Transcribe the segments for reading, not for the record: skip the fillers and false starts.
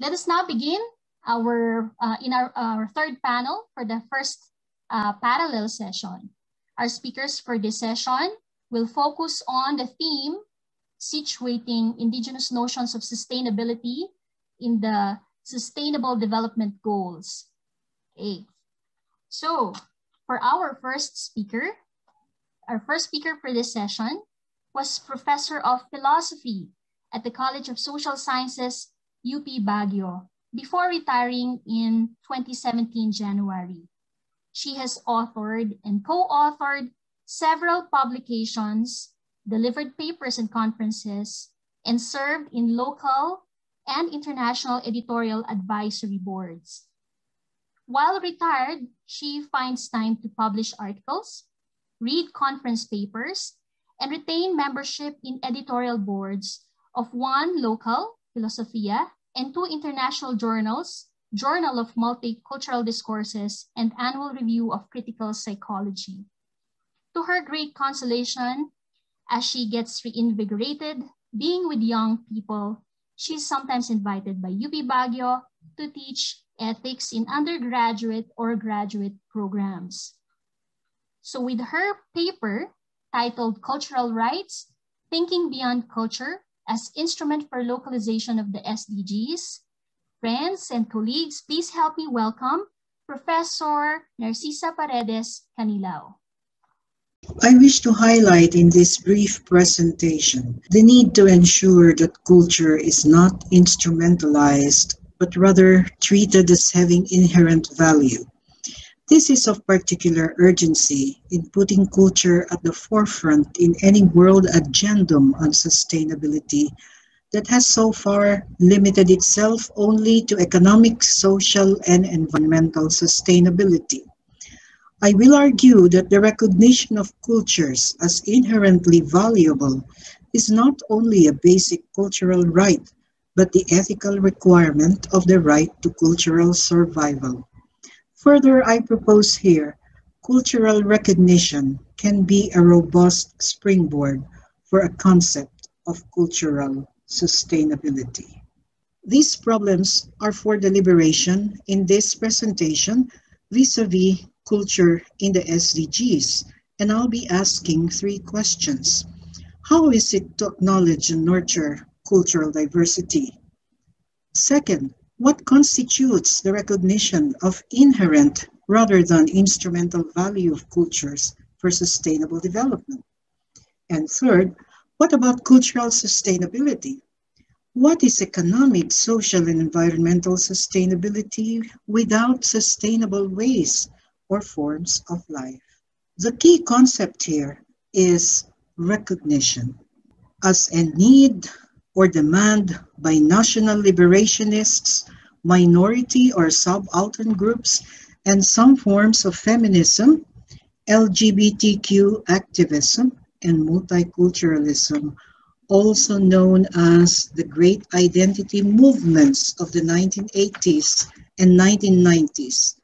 Let us now begin our third panel for the first parallel session. Our speakers for this session will focus on the theme, Situating Indigenous Notions of Sustainability in the Sustainable Development Goals. Okay. So, for our first speaker for this session was Professor of Philosophy at the College of Social Sciences, UP Baguio, before retiring in 2017 January. She has authored and co-authored several publications, delivered papers and conferences, and served in local and international editorial advisory boards. While retired, she finds time to publish articles, read conference papers, and retain membership in editorial boards of one local, Philosophia, and two international journals, Journal of Multicultural Discourses and Annual Review of Critical Psychology. To her great consolation, as she gets reinvigorated being with young people, she's sometimes invited by UP Baguio to teach ethics in undergraduate or graduate programs. So with her paper titled Cultural Rights, Thinking Beyond Culture as Instrument for Localization of the SDGs, friends and colleagues, please help me welcome Professor Narcisa Paredes Canilao. I wish to highlight in this brief presentation the need to ensure that culture is not instrumentalized, but rather treated as having inherent value. This is of particular urgency in putting culture at the forefront in any world agendum on sustainability that has so far limited itself only to economic, social, and environmental sustainability. I will argue that the recognition of cultures as inherently valuable is not only a basic cultural right, but the ethical requirement of the right to cultural survival. Further, I propose here, cultural recognition can be a robust springboard for a concept of cultural sustainability. These problems are for deliberation in this presentation vis-a-vis culture in the SDGs, and I'll be asking three questions. How is it to acknowledge and nurture cultural diversity? Second, what constitutes the recognition of inherent rather than instrumental value of cultures for sustainable development? And third, what about cultural sustainability? What is economic, social, and environmental sustainability without sustainable ways or forms of life? The key concept here is recognition as a need or demand by national liberationists, minority or subaltern groups, and some forms of feminism, LGBTQ activism, and multiculturalism, also known as the great identity movements of the 1980s and 1990s,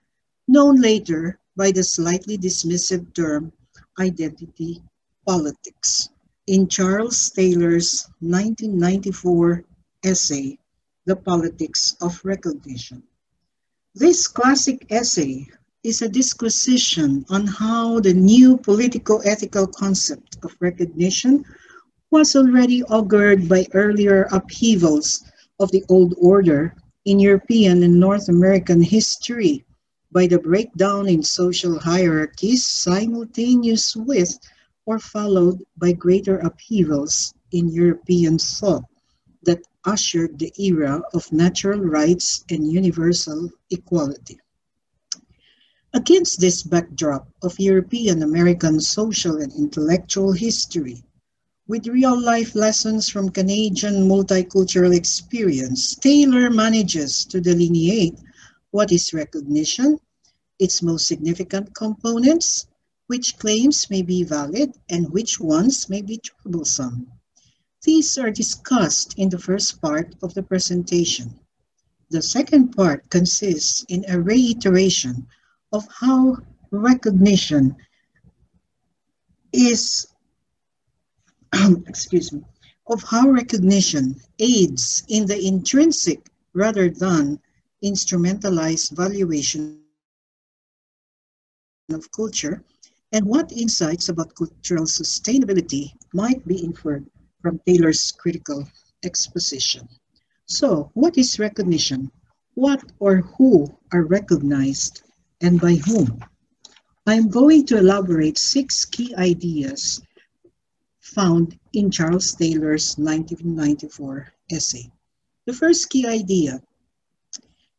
known later by the slightly dismissive term identity politics. In Charles Taylor's 1994 essay, The Politics of Recognition. This classic essay is a disquisition on how the new politico-ethical concept of recognition was already augured by earlier upheavals of the old order in European and North American history, by the breakdown in social hierarchies simultaneous with or followed by greater upheavals in European thought that ushered the era of natural rights and universal equality. Against this backdrop of European American social and intellectual history, with real-life lessons from Canadian multicultural experience, Taylor manages to delineate what is recognition, its most significant components, which claims may be valid, and which ones may be troublesome. These are discussed in the first part of the presentation. The second part consists in a reiteration of how recognition is of how recognition aids in the intrinsic rather than instrumentalized valuation of culture, and what insights about cultural sustainability might be inferred from Taylor's critical exposition. So, what is recognition? What or who are recognized and by whom? I'm going to elaborate 6 key ideas found in Charles Taylor's 1994 essay. The first key idea,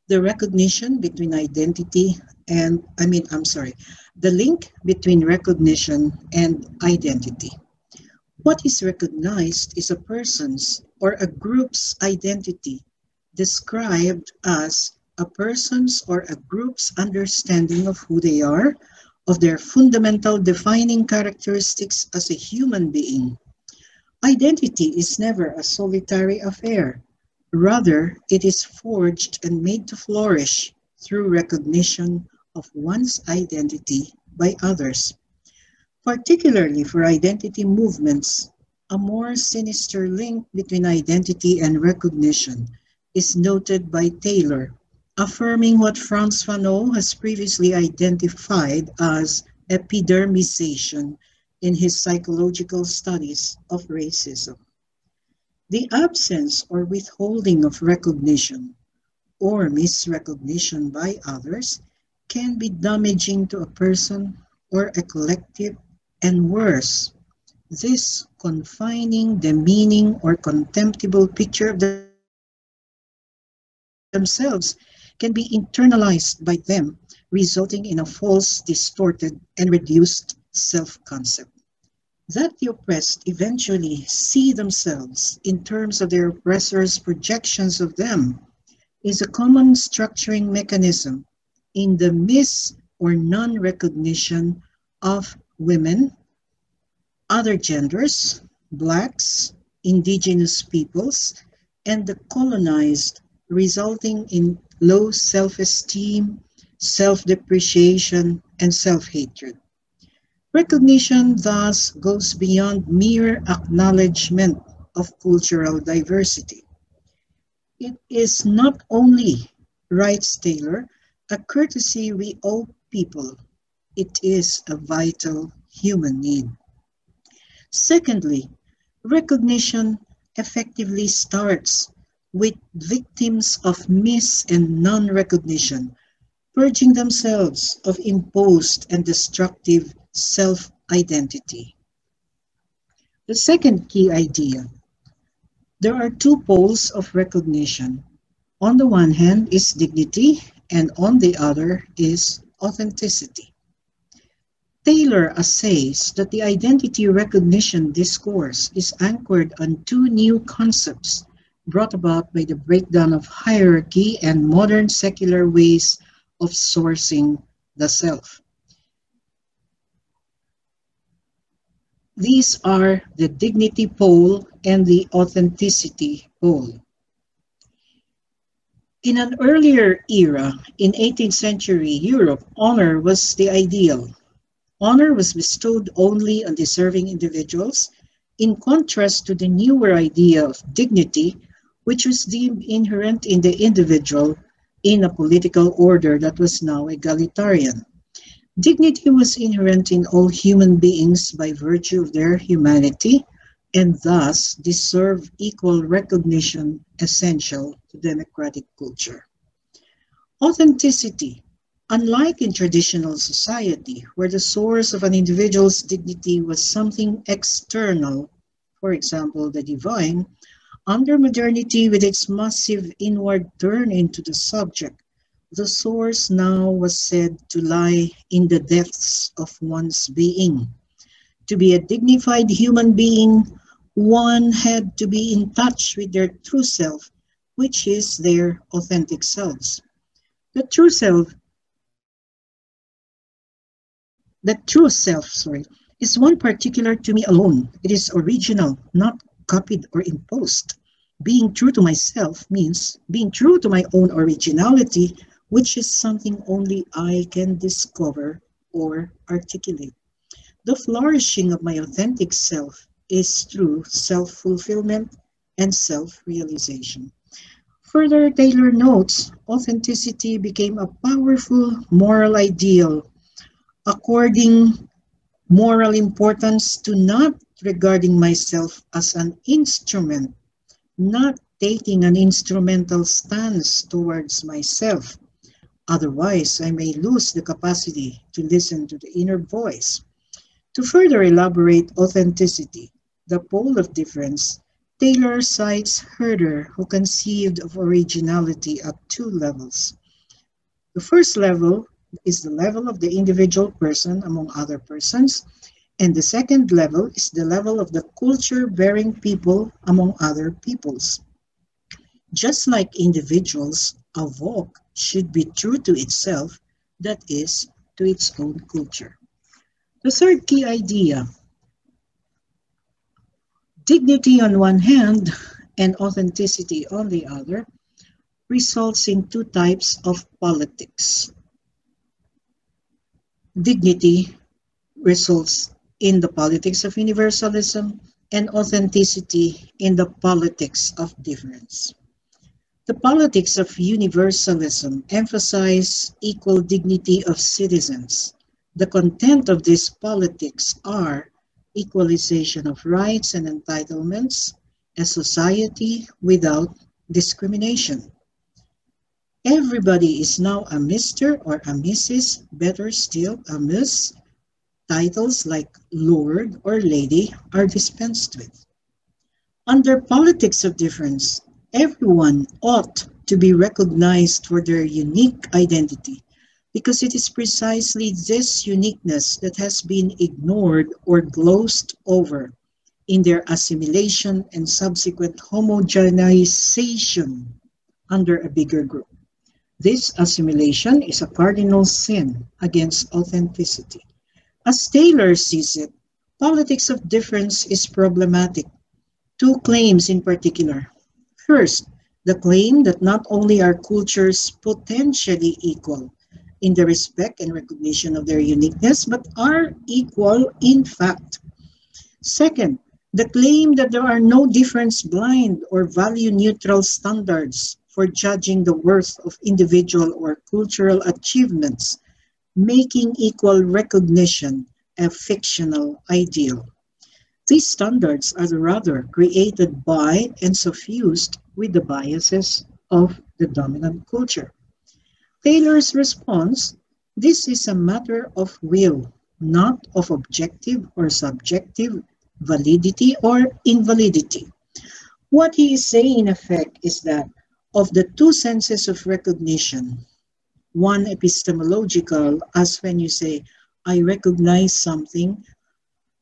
the recognition between identity and, the link between recognition and identity. What is recognized is a person's or a group's identity, described as a person's or a group's understanding of who they are, of their fundamental defining characteristics as a human being. Identity is never a solitary affair. Rather, it is forged and made to flourish through recognition of one's identity by others. Particularly for identity movements, a more sinister link between identity and recognition is noted by Taylor, affirming what Frantz Fanon has previously identified as epidermization in his psychological studies of racism. The absence or withholding of recognition or misrecognition by others can be damaging to a person or a collective, and worse, this confining, demeaning, or contemptible picture of themselves can be internalized by them, resulting in a false, distorted, and reduced self-concept. That the oppressed eventually see themselves in terms of their oppressors' projections of them is a common structuring mechanism in the mis- or non-recognition of women, other genders, blacks, indigenous peoples, and the colonized, resulting in low self-esteem, self-depreciation, and self-hatred. Recognition thus goes beyond mere acknowledgement of cultural diversity. It is not only, writes Taylor, a courtesy we owe people, it is a vital human need. Secondly, recognition effectively starts with victims of mis- and non-recognition, purging themselves of imposed and destructive self-identity. The second key idea, there are two poles of recognition. On the one hand is dignity, and on the other is authenticity. Taylor assays that the identity recognition discourse is anchored on two new concepts brought about by the breakdown of hierarchy and modern secular ways of sourcing the self. These are the dignity pole and the authenticity pole. In an earlier era, in 18th century Europe, honor was the ideal. Honor was bestowed only on deserving individuals, in contrast to the newer idea of dignity, which was deemed inherent in the individual in a political order that was now egalitarian. Dignity was inherent in all human beings by virtue of their humanity, and thus deserve equal recognition essential to democratic culture. Authenticity. Unlike in traditional society, where the source of an individual's dignity was something external, for example, the divine, under modernity with its massive inward turn into the subject, the source now was said to lie in the depths of one's being. To be a dignified human being, one had to be in touch with their true self, which is their authentic selves. The true self, is one particular to me alone. It is original, not copied or imposed. Being true to myself means being true to my own originality, which is something only I can discover or articulate. The flourishing of my authentic self is through self-fulfillment and self-realization. Further, Taylor notes, authenticity became a powerful moral ideal, according moral importance to not regarding myself as an instrument, not taking an instrumental stance towards myself. Otherwise, I may lose the capacity to listen to the inner voice. To further elaborate authenticity, the pole of difference, Taylor cites Herder, who conceived of originality at two levels. The first level is the level of the individual person among other persons, and the second level is the level of the culture-bearing people among other peoples. Just like individuals, a vogue should be true to itself, that is, to its own culture. The third key idea, dignity on one hand and authenticity on the other, results in two types of politics. Dignity results in the politics of universalism and authenticity in the politics of difference. The politics of universalism emphasize equal dignity of citizens. The content of these politics are equalization of rights and entitlements, a society without discrimination. Everybody is now a Mr. or a Mrs., better still, a Miss. Titles like Lord or Lady are dispensed with. Under politics of difference, everyone ought to be recognized for their unique identity, because it is precisely this uniqueness that has been ignored or glossed over in their assimilation and subsequent homogenization under a bigger group. This assimilation is a cardinal sin against authenticity. As Taylor sees it, politics of difference is problematic. Two claims in particular. First, the claim that not only are cultures potentially equal in the respect and recognition of their uniqueness, but are equal in fact. Second, the claim that there are no difference blind or value neutral standards for judging the worth of individual or cultural achievements, making equal recognition a fictional ideal. These standards are rather created by and suffused with the biases of the dominant culture. Taylor's response, this is a matter of will, not of objective or subjective validity or invalidity. What he is saying in effect is that of the two senses of recognition, one epistemological, as when you say, I recognize something,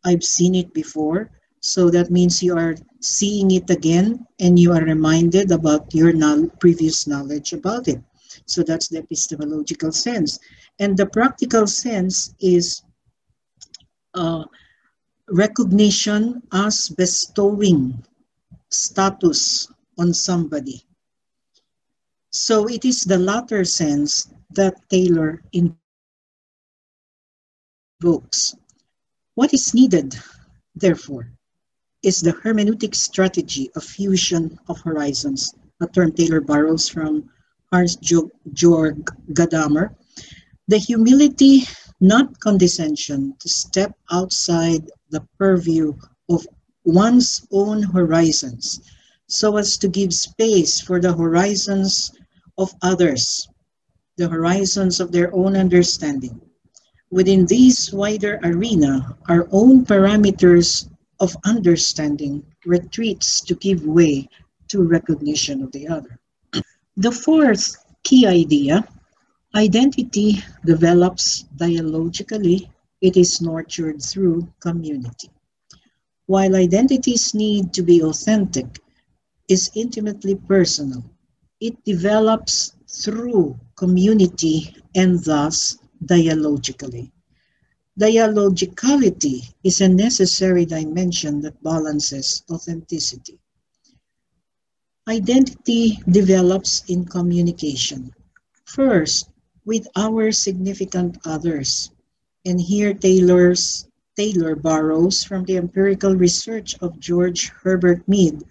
I've seen it before, so that means you are seeing it again and you are reminded about your previous knowledge about it. So that's the epistemological sense. And the practical sense is recognition as bestowing status on somebody. So it is the latter sense that Taylor invokes. What is needed, therefore, is the hermeneutic strategy of fusion of horizons, a term Taylor borrows from Hans-Georg Gadamer. The humility, not condescension, to step outside the purview of one's own horizons, so as to give space for the horizons of others, the horizons of their own understanding. Within this wider arena, our own parameters of understanding retreats to give way to recognition of the other. The fourth key idea, identity develops dialogically, it is nurtured through community. While identities need to be authentic, is intimately personal. It develops through community and thus dialogically. Dialogicality is a necessary dimension that balances authenticity. Identity develops in communication. First, with our significant others. And here Taylor borrows from the empirical research of George Herbert Mead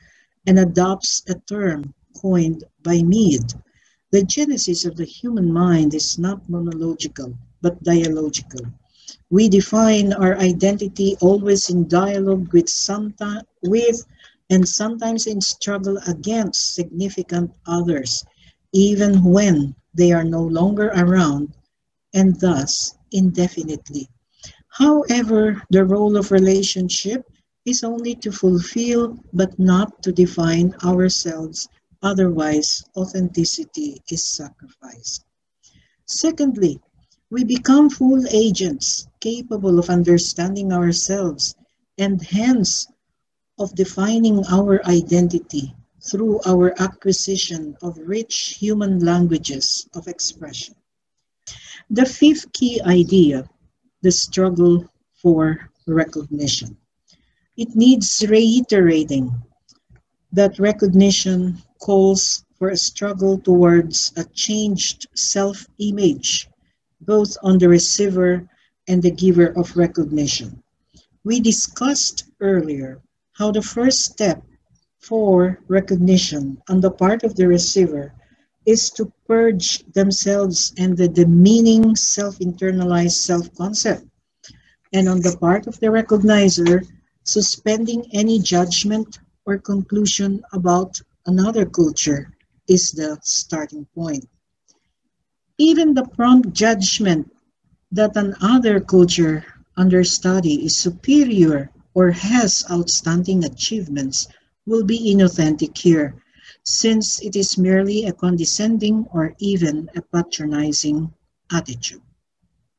and adopts a term coined by Mead. The genesis of the human mind is not monological, but dialogical. We define our identity always in dialogue with and sometimes in struggle against significant others, even when they are no longer around, and thus indefinitely. However, the role of relationship is only to fulfill but not to define ourselves, otherwise authenticity is sacrificed. Secondly, we become full agents capable of understanding ourselves and hence of defining our identity through our acquisition of rich human languages of expression. The fifth key idea, the struggle for recognition. It needs reiterating that recognition calls for a struggle towards a changed self-image, both on the receiver and the giver of recognition. We discussed earlier how the first step for recognition on the part of the receiver is to purge themselves and the demeaning self-internalized self-concept, and on the part of the recognizer, suspending any judgment or conclusion about another culture is the starting point. Even the prompt judgment that another culture under study is superior or has outstanding achievements will be inauthentic here, since it is merely a condescending or even a patronizing attitude.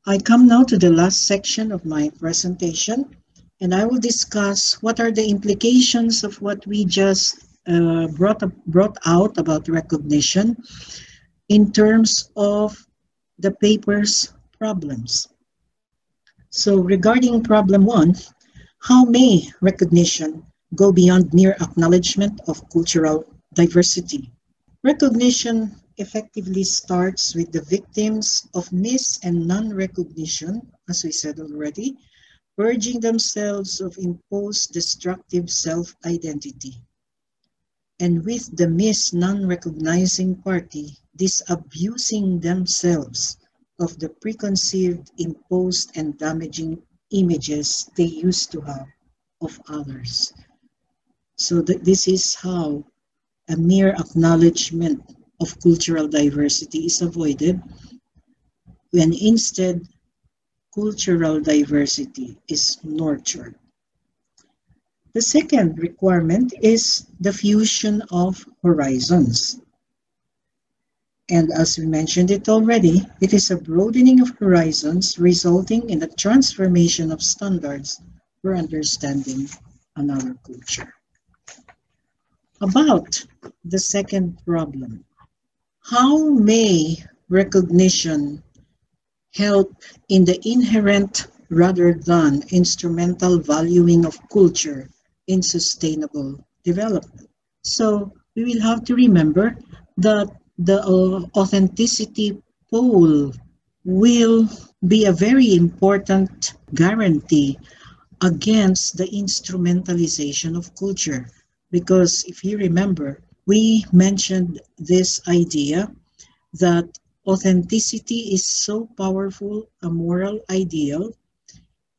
I come now to the last section of my presentation, and I will discuss what are the implications of what we just brought out about recognition in terms of the paper's problems. So regarding problem 1, how may recognition go beyond mere acknowledgement of cultural diversity? Recognition effectively starts with the victims of mis- and non-recognition, as we said already, purging themselves of imposed destructive self-identity. And with the non-recognizing party, disabusing themselves of the preconceived, imposed, and damaging images they used to have of others. So this is how a mere acknowledgement of cultural diversity is avoided, when instead cultural diversity is nurtured. The second requirement is the fusion of horizons. And as we mentioned it already, it is a broadening of horizons resulting in a transformation of standards for understanding another culture. About the second problem, how may recognition help in the inherent rather than instrumental valuing of culture in sustainable development? So we will have to remember that the authenticity pole will be a very important guarantee against the instrumentalization of culture. Because if you remember, we mentioned this idea that authenticity is so powerful a moral ideal,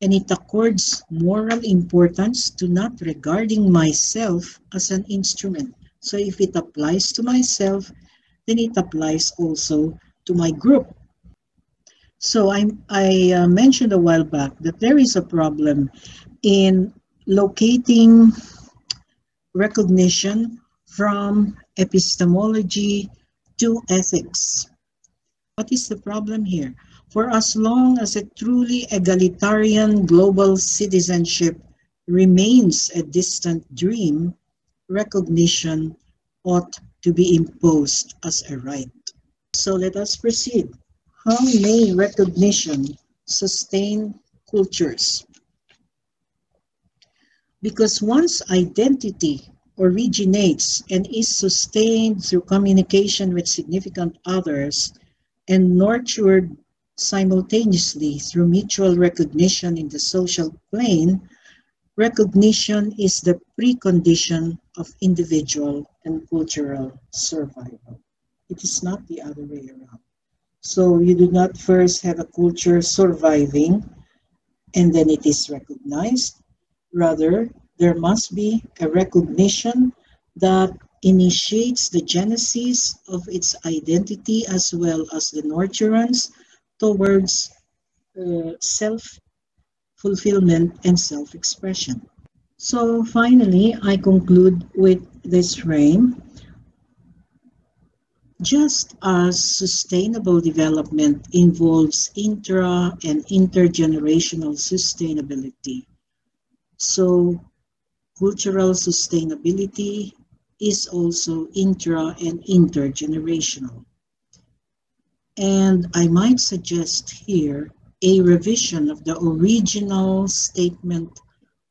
and it accords moral importance to not regarding myself as an instrument. So if it applies to myself, then it applies also to my group. So I mentioned a while back that there is a problem in locating recognition from epistemology to ethics. What is the problem here? For as long as a truly egalitarian global citizenship remains a distant dream, recognition ought to be imposed as a right. So let us proceed. How may recognition sustain cultures? Because once identity originates and is sustained through communication with significant others and nurtured simultaneously through mutual recognition in the social plane, recognition is the precondition of individual and cultural survival. It is not the other way around. So you do not first have a culture surviving and then it is recognized. Rather, there must be a recognition that initiates the genesis of its identity as well as the nurturance towards self-fulfillment and self-expression. So finally, I conclude with this frame. Just as sustainable development involves intra and intergenerational sustainability, so cultural sustainability is also intra and intergenerational. And I might suggest here a revision of the original statement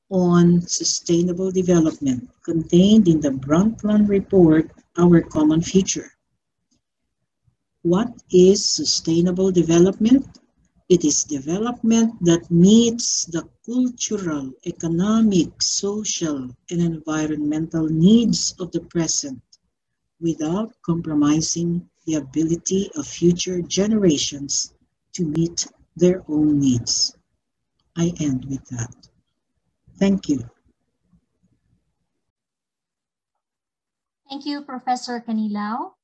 on sustainable development contained in the Brundtland Report, Our Common Future. What is sustainable development? It is development that meets the cultural, economic, social, and environmental needs of the present without compromising the ability of future generations to meet their own needs. I end with that. Thank you. Thank you, Professor Canilao.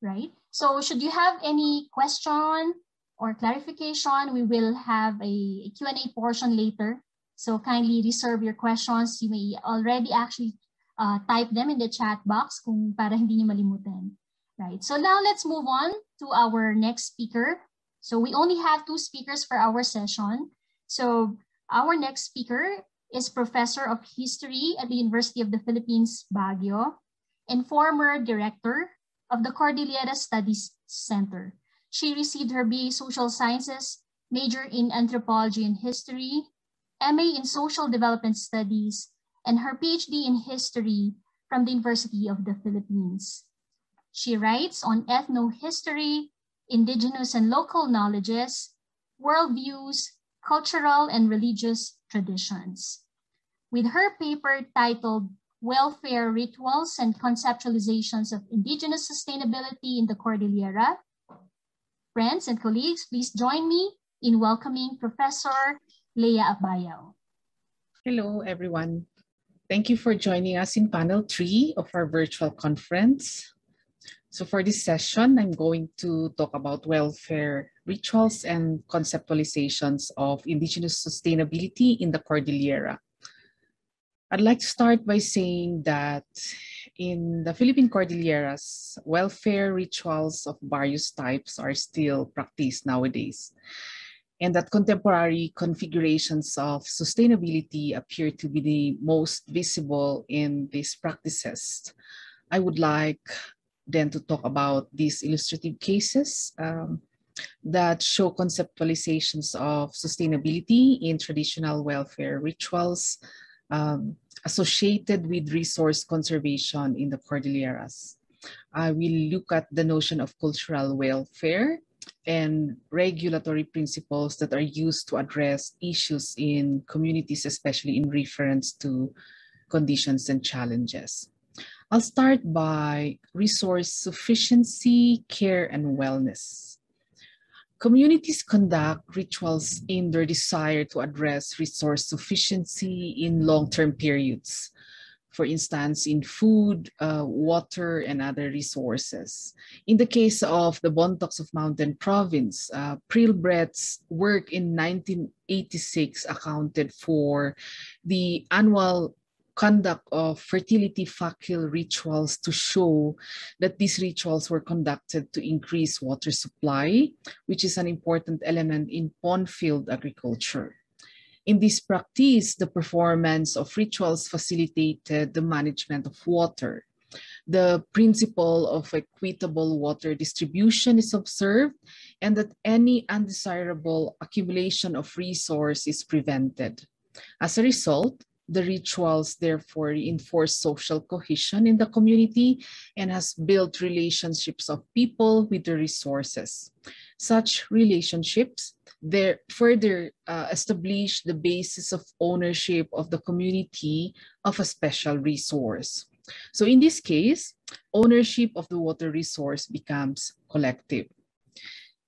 Right? So should you have any question or clarification, we will have a Q&A portion later. So kindly reserve your questions. You may already actually type them in the chat box kung para hindi niyo malimutan. Right? So now let's move on to our next speaker. So we only have 2 speakers for our session. So our next speaker is Professor of History at the University of the Philippines, Baguio, and former director of the Cordillera Studies Center. She received her BA Social Sciences, major in Anthropology and History, MA in Social Development Studies, and her PhD in History from the University of the Philippines. She writes on ethnohistory, indigenous and local knowledges, worldviews, cultural and religious traditions. With her paper titled Welfare Rituals and Conceptualizations of Indigenous Sustainability in the Cordillera. Friends and colleagues, please join me in welcoming Professor Leah Abayao. Hello, everyone. Thank you for joining us in panel 3 of our virtual conference. So for this session, I'm going to talk about welfare rituals and conceptualizations of indigenous sustainability in the Cordillera. I'd like to start by saying that in the Philippine Cordilleras, welfare rituals of various types are still practiced nowadays, and that contemporary configurations of sustainability appear to be the most visible in these practices. I would like then to talk about these illustrative cases that show conceptualizations of sustainability in traditional welfare rituals associated with resource conservation in the Cordilleras. I will look at the notion of cultural welfare and regulatory principles that are used to address issues in communities, especially in reference to conditions and challenges. I'll start by resource sufficiency, care, and wellness. Communities conduct rituals in their desire to address resource sufficiency in long-term periods. For instance, in food, water, and other resources. In the case of the Bontocs of Mountain Province, Prilbrett's work in 1986 accounted for the annual conduct of fertility fakil rituals to show that these rituals were conducted to increase water supply, which is an important element in pond field agriculture. In this practice, the performance of rituals facilitated the management of water. The principle of equitable water distribution is observed, and that any undesirable accumulation of resource is prevented. As a result, the rituals therefore reinforce social cohesion in the community and has built relationships of people with the resources. Such relationships further establish the basis of ownership of the community of a special resource. So in this case, ownership of the water resource becomes collective.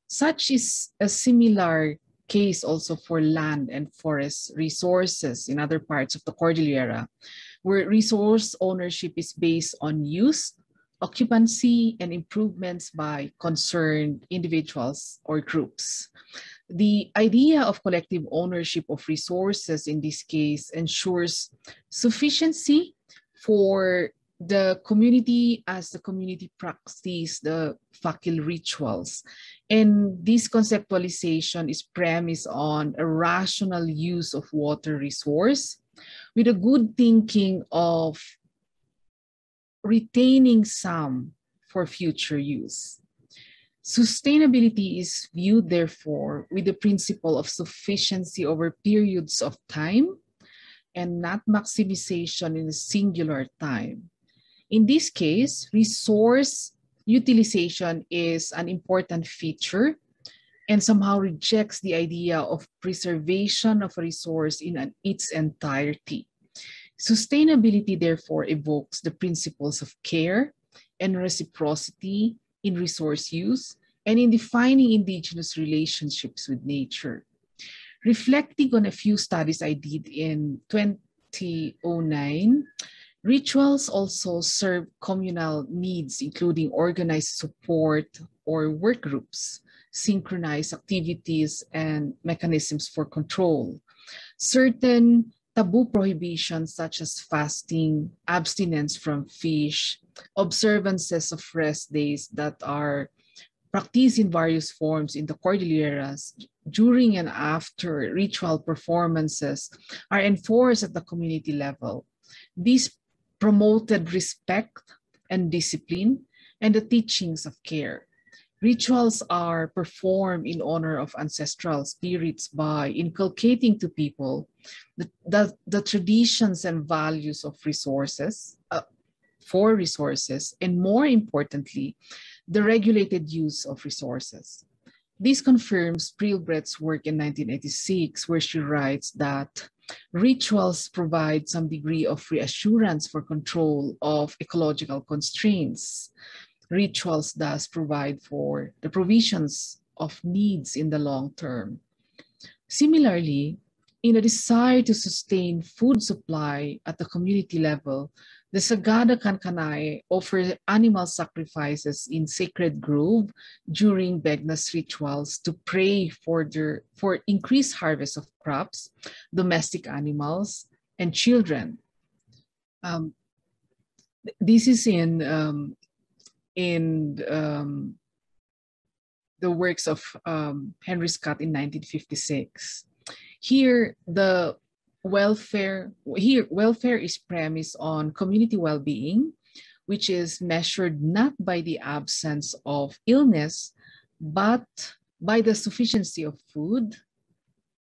Such is a similar case also for land and forest resources in other parts of the Cordillera, where resource ownership is based on use, occupancy, and improvements by concerned individuals or groups. The idea of collective ownership of resources in this case ensures sufficiency for the community as the community practice the fakil rituals. And this conceptualization is premised on a rational use of water resource with a good thinking of retaining some for future use. Sustainability is viewed, therefore, with the principle of sufficiency over periods of time and not maximization in a singular time. In this case, resource utilization is an important feature and somehow rejects the idea of preservation of a resource in its entirety. Sustainability, therefore, evokes the principles of care and reciprocity in resource use and in defining indigenous relationships with nature. Reflecting on a few studies I did in 2009, rituals also serve communal needs, including organized support or work groups, synchronized activities, and mechanisms for control. Certain taboo prohibitions such as fasting, abstinence from fish, observances of rest days that are practiced in various forms in the Cordilleras during and after ritual performances are enforced at the community level. These promoted respect and discipline and the teachings of care. Rituals are performed in honor of ancestral spirits by inculcating to people the traditions and values of resources, for resources, and more importantly, the regulated use of resources. This confirms Prielbrett's work in 1986, where she writes that rituals provide some degree of reassurance for control of ecological constraints. Rituals thus provide for the provisions of needs in the long term. Similarly, in a desire to sustain food supply at the community level, the Sagada Kankanai offer animal sacrifices in sacred grove during Begnas rituals to pray for increased harvest of crops, domestic animals, and children. This is in the works of Henry Scott in 1956. Here, welfare is premised on community well-being, which is measured not by the absence of illness, but by the sufficiency of food,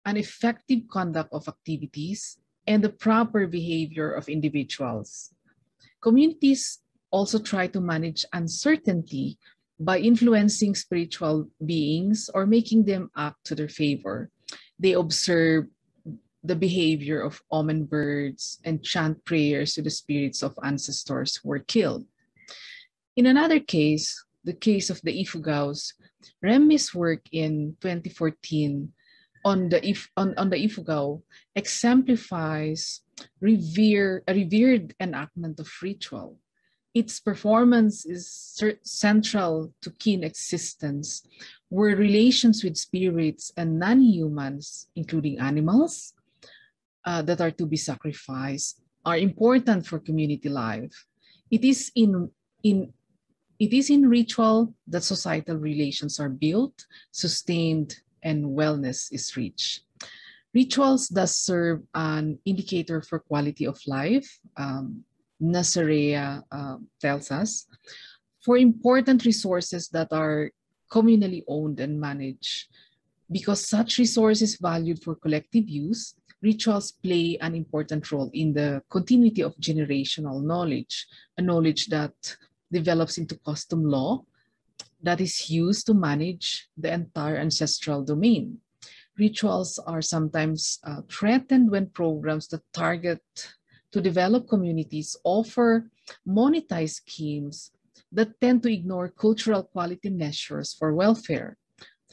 an effective conduct of activities, and the proper behavior of individuals. Communities also try to manage uncertainty by influencing spiritual beings or making them act to their favor. They observe the behavior of omen birds and chant prayers to the spirits of ancestors who were killed. In another case, the case of the Ifugaos, Remy's work in 2014 on the Ifugao exemplifies a revered enactment of ritual. Its performance is central to kin existence, where relations with spirits and non-humans, including animals, that are to be sacrificed, are important for community life. It is in ritual that societal relations are built, sustained, and wellness is reached. Rituals thus serve an indicator for quality of life, Nasarea tells us, for important resources that are communally owned and managed. Because such resource is valued for collective use, rituals play an important role in the continuity of generational knowledge, a knowledge that develops into custom law that is used to manage the entire ancestral domain. Rituals are sometimes threatened when programs that target to develop communities offer monetized schemes that tend to ignore cultural quality measures for welfare.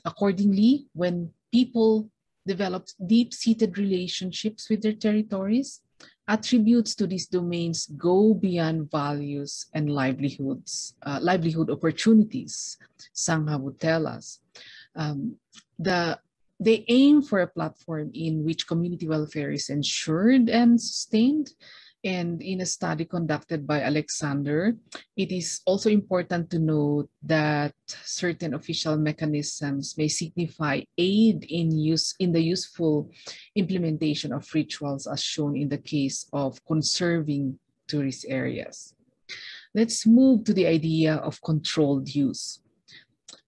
Accordingly, when people develop deep-seated relationships with their territories, attributes to these domains go beyond values and livelihood opportunities, Sangha would tell us. They aim for a platform in which community welfare is ensured and sustained. And in a study conducted by Alexander, it is also important to note that certain official mechanisms may signify aid in the useful implementation of rituals, as shown in the case of conserving tourist areas. Let's move to the idea of controlled use.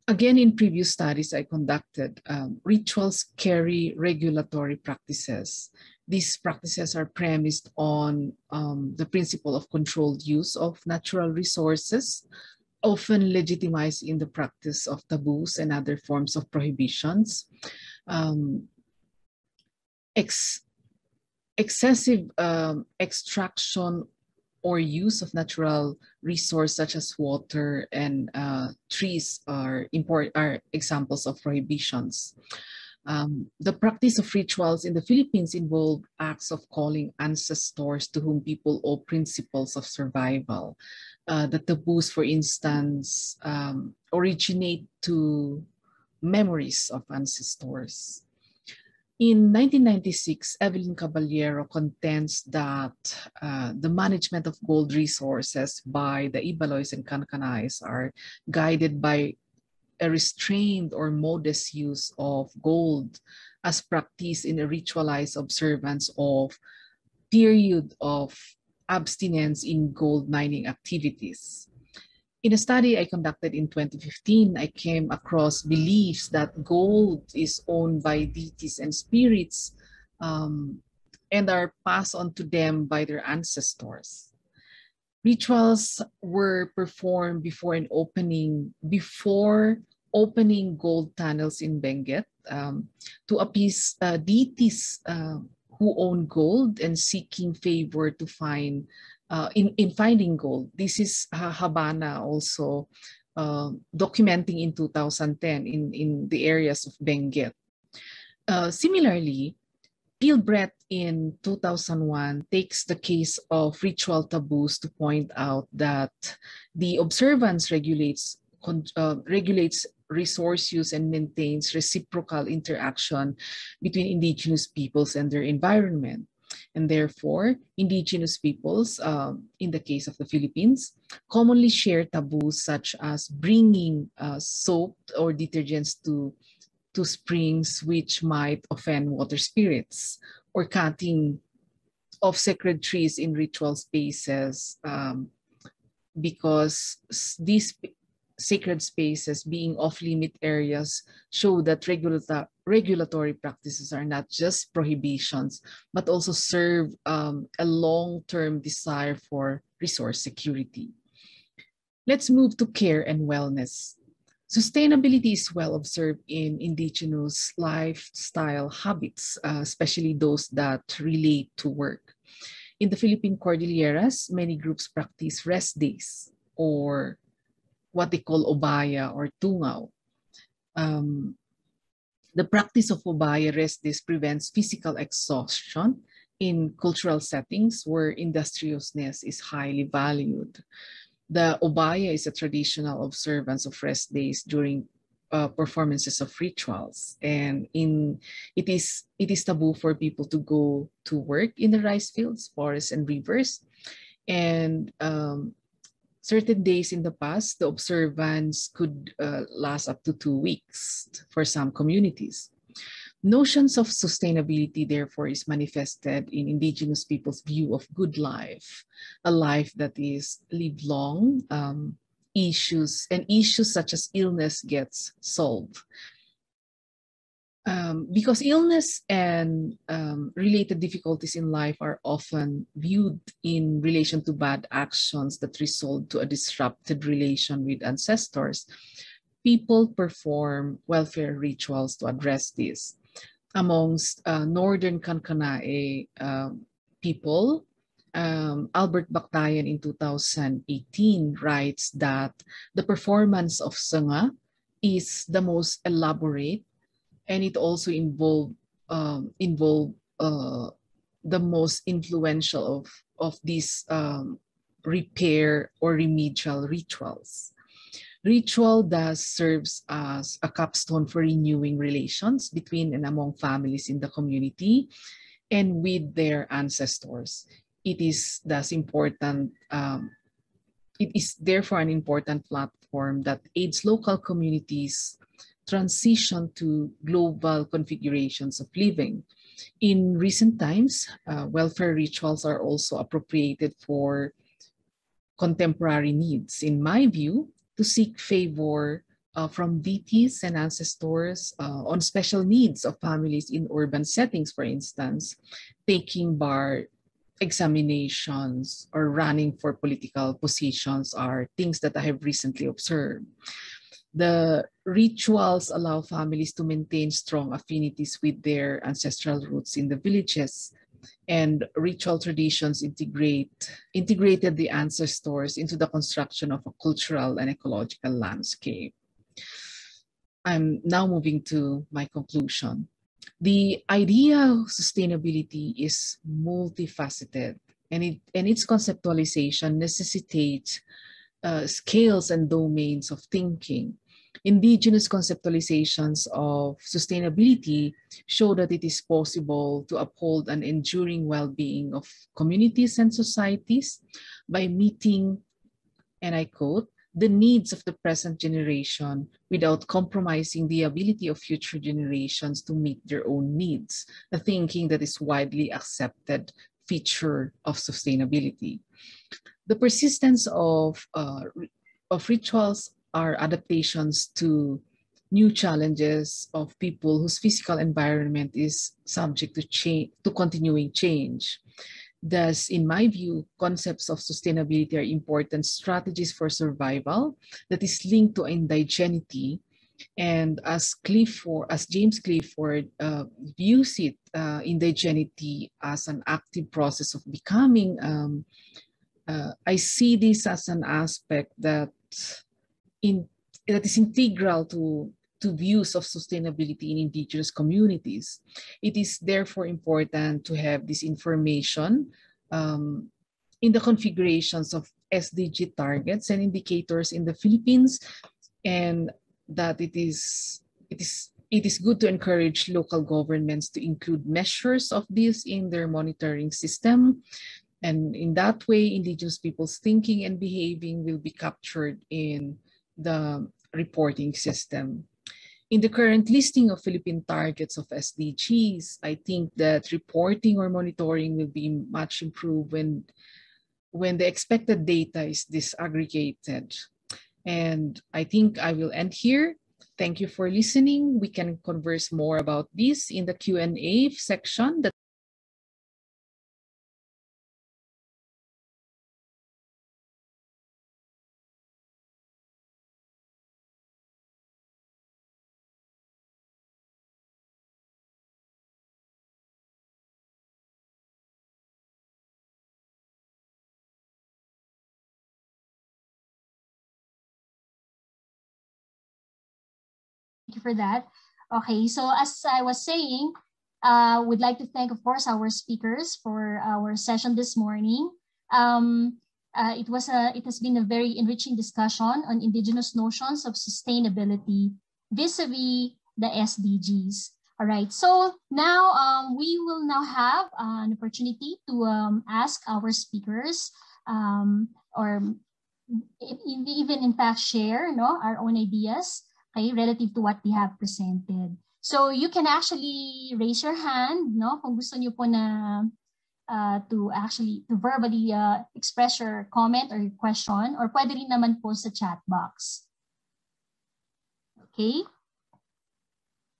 Again, in previous studies I conducted, rituals carry regulatory practices. These practices are premised on the principle of controlled use of natural resources, often legitimized in the practice of taboos and other forms of prohibitions. Excessive extraction or use of natural resources such as water and trees are examples of prohibitions. The practice of rituals in the Philippines involve acts of calling ancestors to whom people owe principles of survival. The taboos, for instance, originate to memories of ancestors. In 1996, Evelyn Caballero contends that the management of gold resources by the Ibaloys and Kankanais are guided by a restrained or modest use of gold as practiced in a ritualized observance of period of abstinence in gold mining activities. In a study I conducted in 2015, I came across beliefs that gold is owned by deities and spirits and are passed on to them by their ancestors. Rituals were performed before opening gold tunnels in Benguet to appease deities who own gold and seeking favor to find in finding gold. This is Habana also documenting in 2010 in the areas of Benguet. Similarly, Pilbret in 2001 takes the case of ritual taboos to point out that the observance regulates resource use and maintains reciprocal interaction between indigenous peoples and their environment. And therefore, indigenous peoples, in the case of the Philippines, commonly share taboos such as bringing soap or detergents to springs which might offend water spirits, or cutting of sacred trees in ritual spaces because these sacred spaces being off-limit areas show that regulatory practices are not just prohibitions, but also serve a long-term desire for resource security. Let's move to care and wellness. Sustainability is well observed in indigenous lifestyle habits, especially those that relate to work. In the Philippine Cordilleras, many groups practice rest days, or what they call obaya or tungaw. The practice of obaya rest days prevents physical exhaustion in cultural settings where industriousness is highly valued. The obaya is a traditional observance of rest days during performances of rituals, and it is taboo for people to go to work in the rice fields, forests, and rivers. And certain days in the past, the observance could last up to 2 weeks for some communities. Notions of sustainability, therefore, is manifested in indigenous people's view of good life, a life that is lived long, issues such as illness gets solved. Because illness and related difficulties in life are often viewed in relation to bad actions that result to a disrupted relation with ancestors, people perform welfare rituals to address this. Amongst northern Kankanae people, Albert Bactayan in 2018 writes that the performance of Sangha is the most elaborate, and it also involve the most influential of these repair or remedial rituals. Ritual thus serves as a capstone for renewing relations between and among families in the community and with their ancestors. It is thus important, it is therefore an important platform that aids local communities transition to global configurations of living. In recent times, welfare rituals are also appropriated for contemporary needs, in my view, to seek favor from deities and ancestors on special needs of families in urban settings, for instance, taking bar examinations or running for political positions are things that I have recently observed. The rituals allow families to maintain strong affinities with their ancestral roots in the villages, and ritual traditions integrated the ancestors into the construction of a cultural and ecological landscape. I'm now moving to my conclusion. The idea of sustainability is multifaceted, and its conceptualization necessitates scales and domains of thinking. Indigenous conceptualizations of sustainability show that it is possible to uphold an enduring well-being of communities and societies by meeting, and I quote, the needs of the present generation without compromising the ability of future generations to meet their own needs, a thinking that is widely accepted feature of sustainability. The persistence of rituals are adaptations to new challenges of people whose physical environment is subject to change, to continuing change. Thus, in my view, concepts of sustainability are important strategies for survival that is linked to indigeneity. And as James Clifford views it, indigeneity as an active process of becoming, I see this as an aspect that is integral to views of sustainability in indigenous communities. It is therefore important to have this information in the configurations of SDG targets and indicators in the Philippines, and that it is good to encourage local governments to include measures of this in their monitoring system. And in that way, indigenous people's thinking and behaving will be captured in the reporting system. In the current listing of Philippine targets of SDGs, I think that reporting or monitoring will be much improved when the expected data is disaggregated. And I think I will end here. Thank you for listening. We can converse more about this in the Q&A section. Thank you for that. Okay, so as I was saying, we'd like to thank, of course, our speakers for our session this morning. It has been a very enriching discussion on indigenous notions of sustainability vis-a-vis the SDGs. All right, so now we will now have an opportunity to ask our speakers or even in fact share our own ideas, okay, relative to what they have presented. So you can actually raise your hand, kung gusto niyo po na to verbally express your comment or your question, or pwede rin naman po sa chat box. Okay.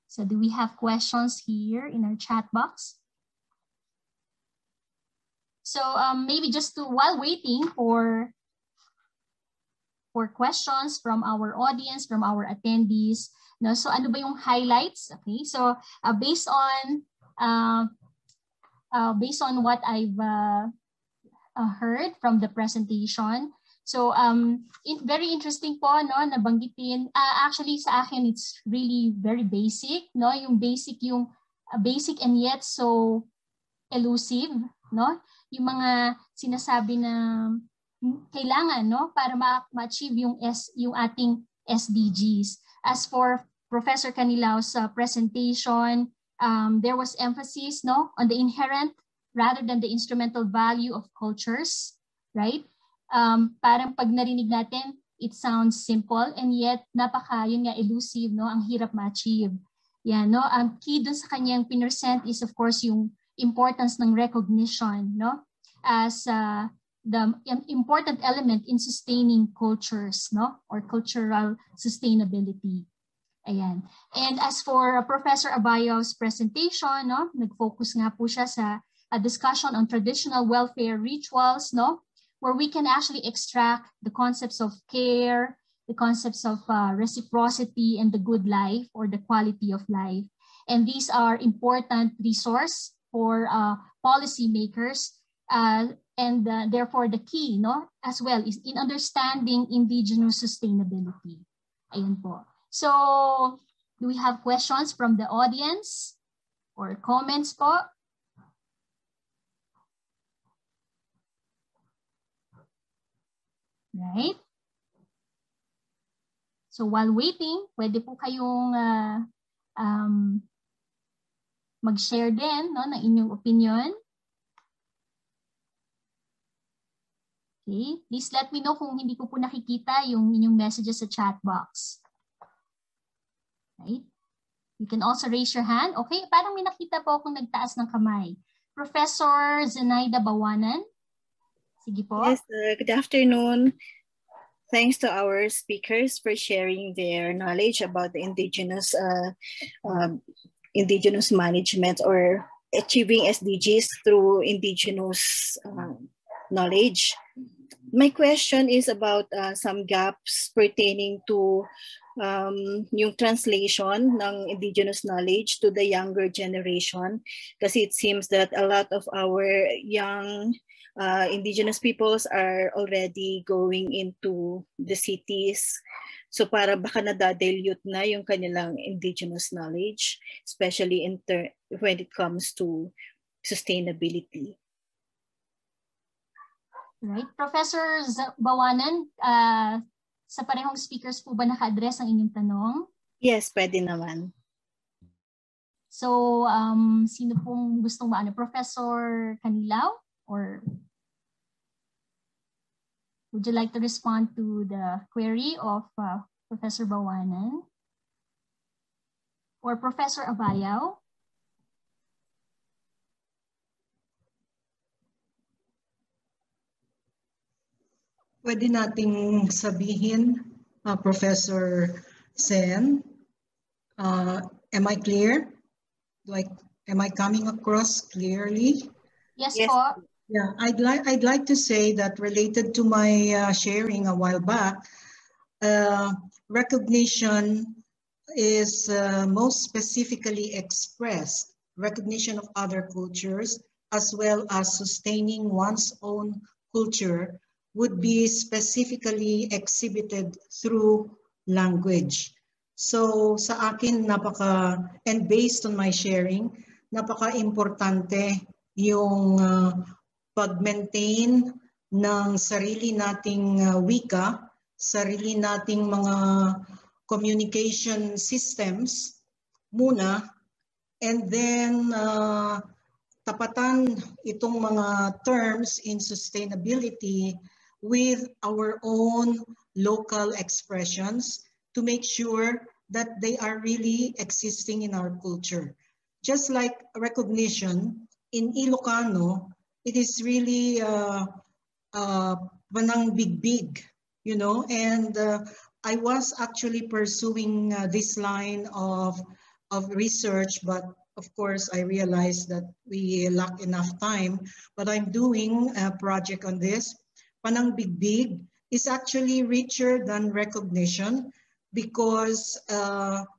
So do we have questions here in our chat box? So maybe just while waiting for questions from our audience, from our attendees. No? So ano ba yung highlights? Okay, so based on what I've heard from the presentation. So very interesting po, no, nabanggitin. Actually sa akin it's really very basic, no, yung basic basic and yet so elusive, no, yung mga sinasabi na kailangan, no, para ma-achieve yung ating SDGs. As for Professor Canilao's presentation, there was emphasis, no, on the inherent rather than the instrumental value of cultures, right? Parang pag narinig natin, it sounds simple and yet yun nga, elusive, no? Ang hirap ma-achieve. Yan, no? Ang key dun sa kanyang pinesent is of course yung importance ng recognition, no? As the important element in sustaining cultures, no? Or cultural sustainability. Ayan. And as for Professor Abayo's presentation, no? Nag-focus nga po siya sa a discussion on traditional welfare rituals, no? Where we can actually extract the concepts of care, the concepts of reciprocity and the good life or the quality of life. And these are important resource for policymakers and therefore the key, no, as well is in understanding indigenous sustainability. Ayun po. So, do we have questions from the audience or comments po? Right? So while waiting, pwede po kayong mag-share din, no, ng inyong opinion. Okay, please let me know kung hindi ko po nakikita yung inyong messages sa chat box. Right? You can also raise your hand. Okay, parang may nakita po akong nagtaas ng kamay. Professor Zenaida Bawanan. Sige po. Yes, good afternoon. Thanks to our speakers for sharing their knowledge about the indigenous management or achieving SDGs through indigenous knowledge. My question is about some gaps pertaining to yung translation ng indigenous knowledge to the younger generation, kasi it seems that a lot of our young indigenous peoples are already going into the cities. So para baka nadadilute na yung kanilang indigenous knowledge, especially when it comes to sustainability. Right. Professor Bawanan, sa parehong speakers po ba naka-address ang inyong tanong? Yes, pwede naman. So, sino pong gustong maano? Professor Canilao? Or would you like to respond to the query of Professor Bawanan? Or Professor Abayaw? Pwede nating sabihin, Professor Sen, am I clear? Am I coming across clearly? Yes, po. Yeah, I'd like to say that related to my sharing a while back, recognition is most specifically expressed, recognition of other cultures as well as sustaining one's own culture would be specifically exhibited through language. So sa akin, and based on my sharing, napaka-importante yung pag-maintain ng sarili nating wika, sarili nating mga communication systems muna, and then tapatan itong mga terms in sustainability with our own local expressions to make sure that they are really existing in our culture. Just like recognition, in Ilocano, it is really manang big, you know, and I was actually pursuing this line of research, but of course I realized that we lack enough time, but I'm doing a project on this. Panang big is actually richer than recognition because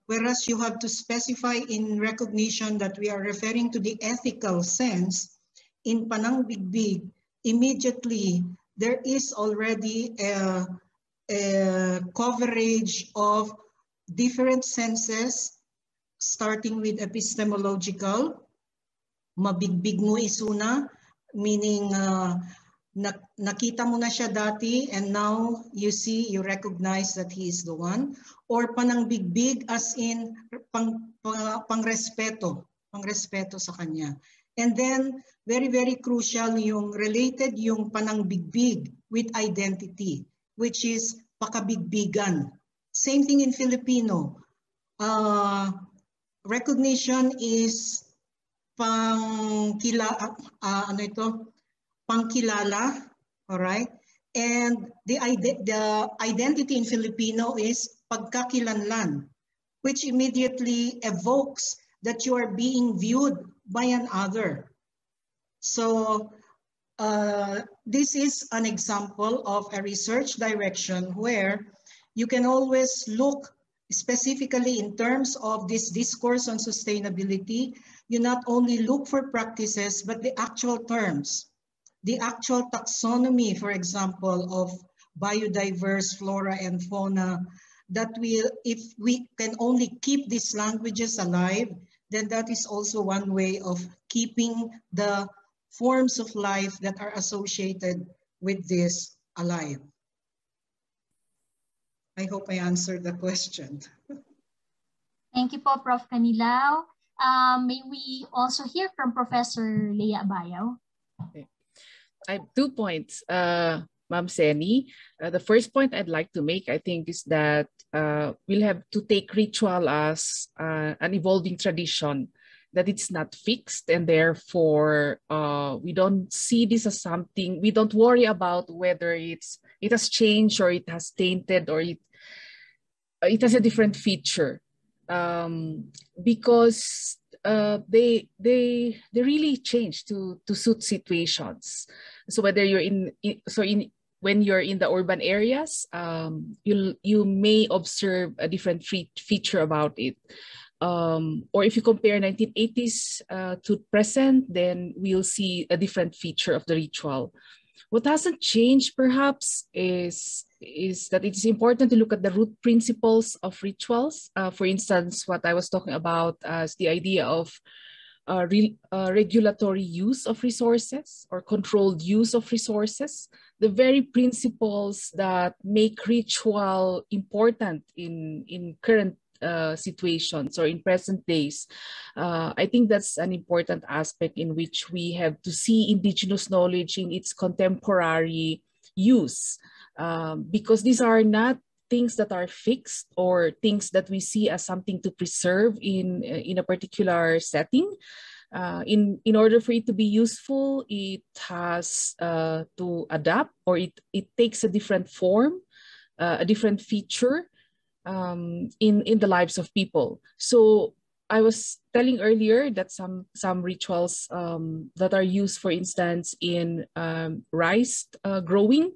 whereas you have to specify in recognition that we are referring to the ethical sense, in Panang Big, immediately there is already a coverage of different senses, starting with epistemological, mabigbig mo isuna, meaning nakita mo na siya dati and now you see, you recognize that he is the one, or panangbigbig as in pangrespeto sa kanya. And then very, very crucial yung related yung panangbigbig with identity, which is pakabigbigan. Same thing in Filipino. Recognition is pangkilala, all right? And the identity in Filipino is pagkakilanlan, which immediately evokes that you are being viewed by another. So this is an example of a research direction where you can always look specifically in terms of this discourse on sustainability. You not only look for practices, but the actual terms, the actual taxonomy, for example, of biodiverse flora and fauna, that will, if we can only keep these languages alive, then that is also one way of keeping the forms of life that are associated with this alive. I hope I answered the question. Thank you po, Prof. Canilao. May we also hear from Professor Leah Abayaw? Okay. I have 2 points, Ma'am Seni. The first point I'd like to make, I think, is that we'll have to take ritual as an evolving tradition, that it's not fixed, and therefore we don't see this as something, we don't worry about whether it has changed or it has tainted or it has a different feature, because they really change to suit situations. So whether you're when you're in the urban areas, you may observe a different feature about it. Or if you compare 1980s to present, then we'll see a different feature of the ritual. What hasn't changed, perhaps, is that it's important to look at the root principles of rituals. For instance, what I was talking about as the idea of regulatory use of resources or controlled use of resources, the very principles that make ritual important in current situations or in present days. I think that's an important aspect in which we have to see indigenous knowledge in its contemporary use, because these are not things that are fixed or things that we see as something to preserve in a particular setting. In order for it to be useful, it has to adapt, or it takes a different form, a different feature in the lives of people. So I was telling earlier that some rituals that are used, for instance, in rice growing,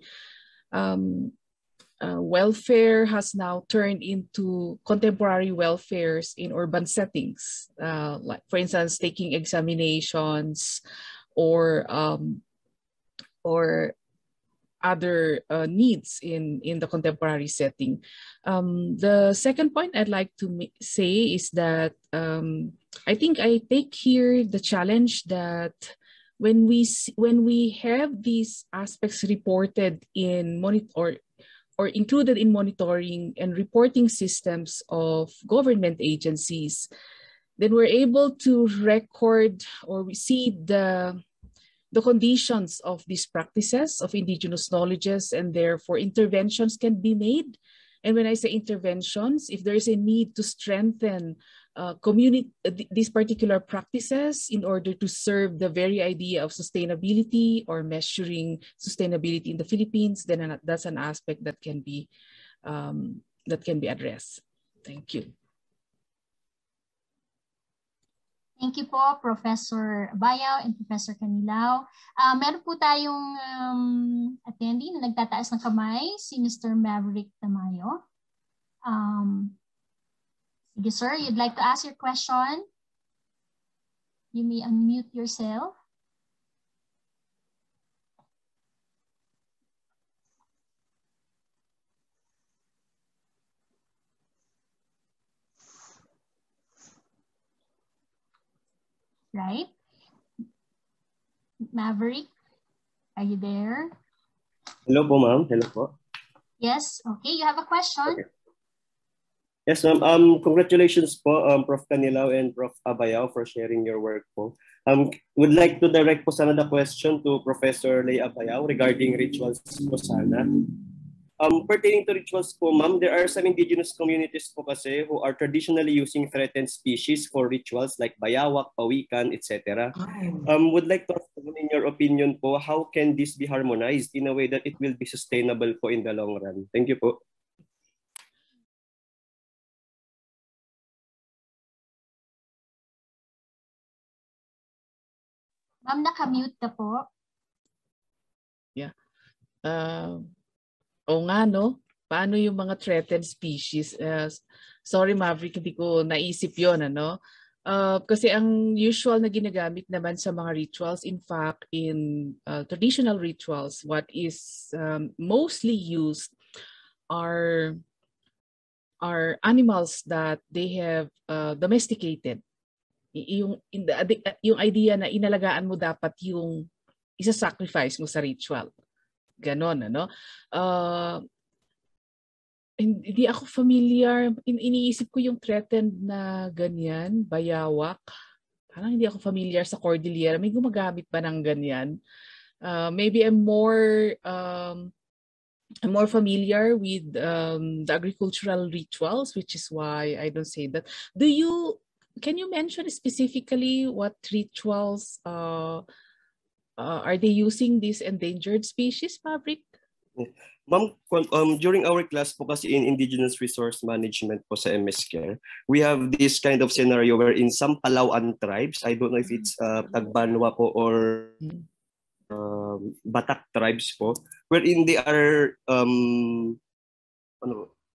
welfare has now turned into contemporary welfares in urban settings, like, for instance, taking examinations or other needs in the contemporary setting. The second point I'd like to say is that I think I take here the challenge that when we have these aspects reported in or included in monitoring and reporting systems of government agencies, then we're able to record, or we see the conditions of these practices of indigenous knowledges, and therefore interventions can be made. And when I say interventions, if there is a need to strengthen these particular practices in order to serve the very idea of sustainability or measuring sustainability in the Philippines, then that's an aspect that can be addressed. Thank you. Thank you po, Professor Abayaw and Professor Canilao. Meron po tayong attendee na nagtataas ng kamay, si Mr. Maverick Tamayo. Sige, sir, you'd like to ask your question? You may unmute yourself. right? Maverick, are you there? Hello po, ma'am. Hello po. Yes, okay, you have a question? Okay. Yes, ma'am. Congratulations po, Prof. Canilaw and Prof. Abayao for sharing your work po. Would like to direct po sana the question to Professor Lay Abayao regarding rituals po sana. Pertaining to rituals po, ma'am, there are some indigenous communities po kasi who are traditionally using threatened species for rituals like bayawak, pawikan, etc. Would like to ask, in your opinion po, how can this be harmonized in a way that it will be sustainable po in the long run? Thank you po. Ma'am, naka-mute ka po. Yeah. O nga, no? Paano yung mga threatened species? Sorry, Maverick, hindi ko naisip yun, ano? Kasi ang usual na ginagamit naman sa mga rituals, in fact, in traditional rituals, what is mostly used are animals that they have domesticated. Yung idea na inalagaan mo dapat yung isa-sacrifice mo sa ritual. Ganon, ano? Hindi ako familiar. Iniisip ko yung threatened na ganyan, bayawak. Parang hindi ako familiar sa Cordillera. May gumagamit ba ng ganyan? Maybe I'm more familiar with the agricultural rituals, which is why I don't say that. Can you mention specifically what rituals are they using these endangered species, Maverick? Ma'am, during our class po kasi in Indigenous Resource Management po sa MS Care, we have this kind of scenario where in some Palawan tribes, I don't know if it's Tagbanwa po or Batak tribes po, wherein they are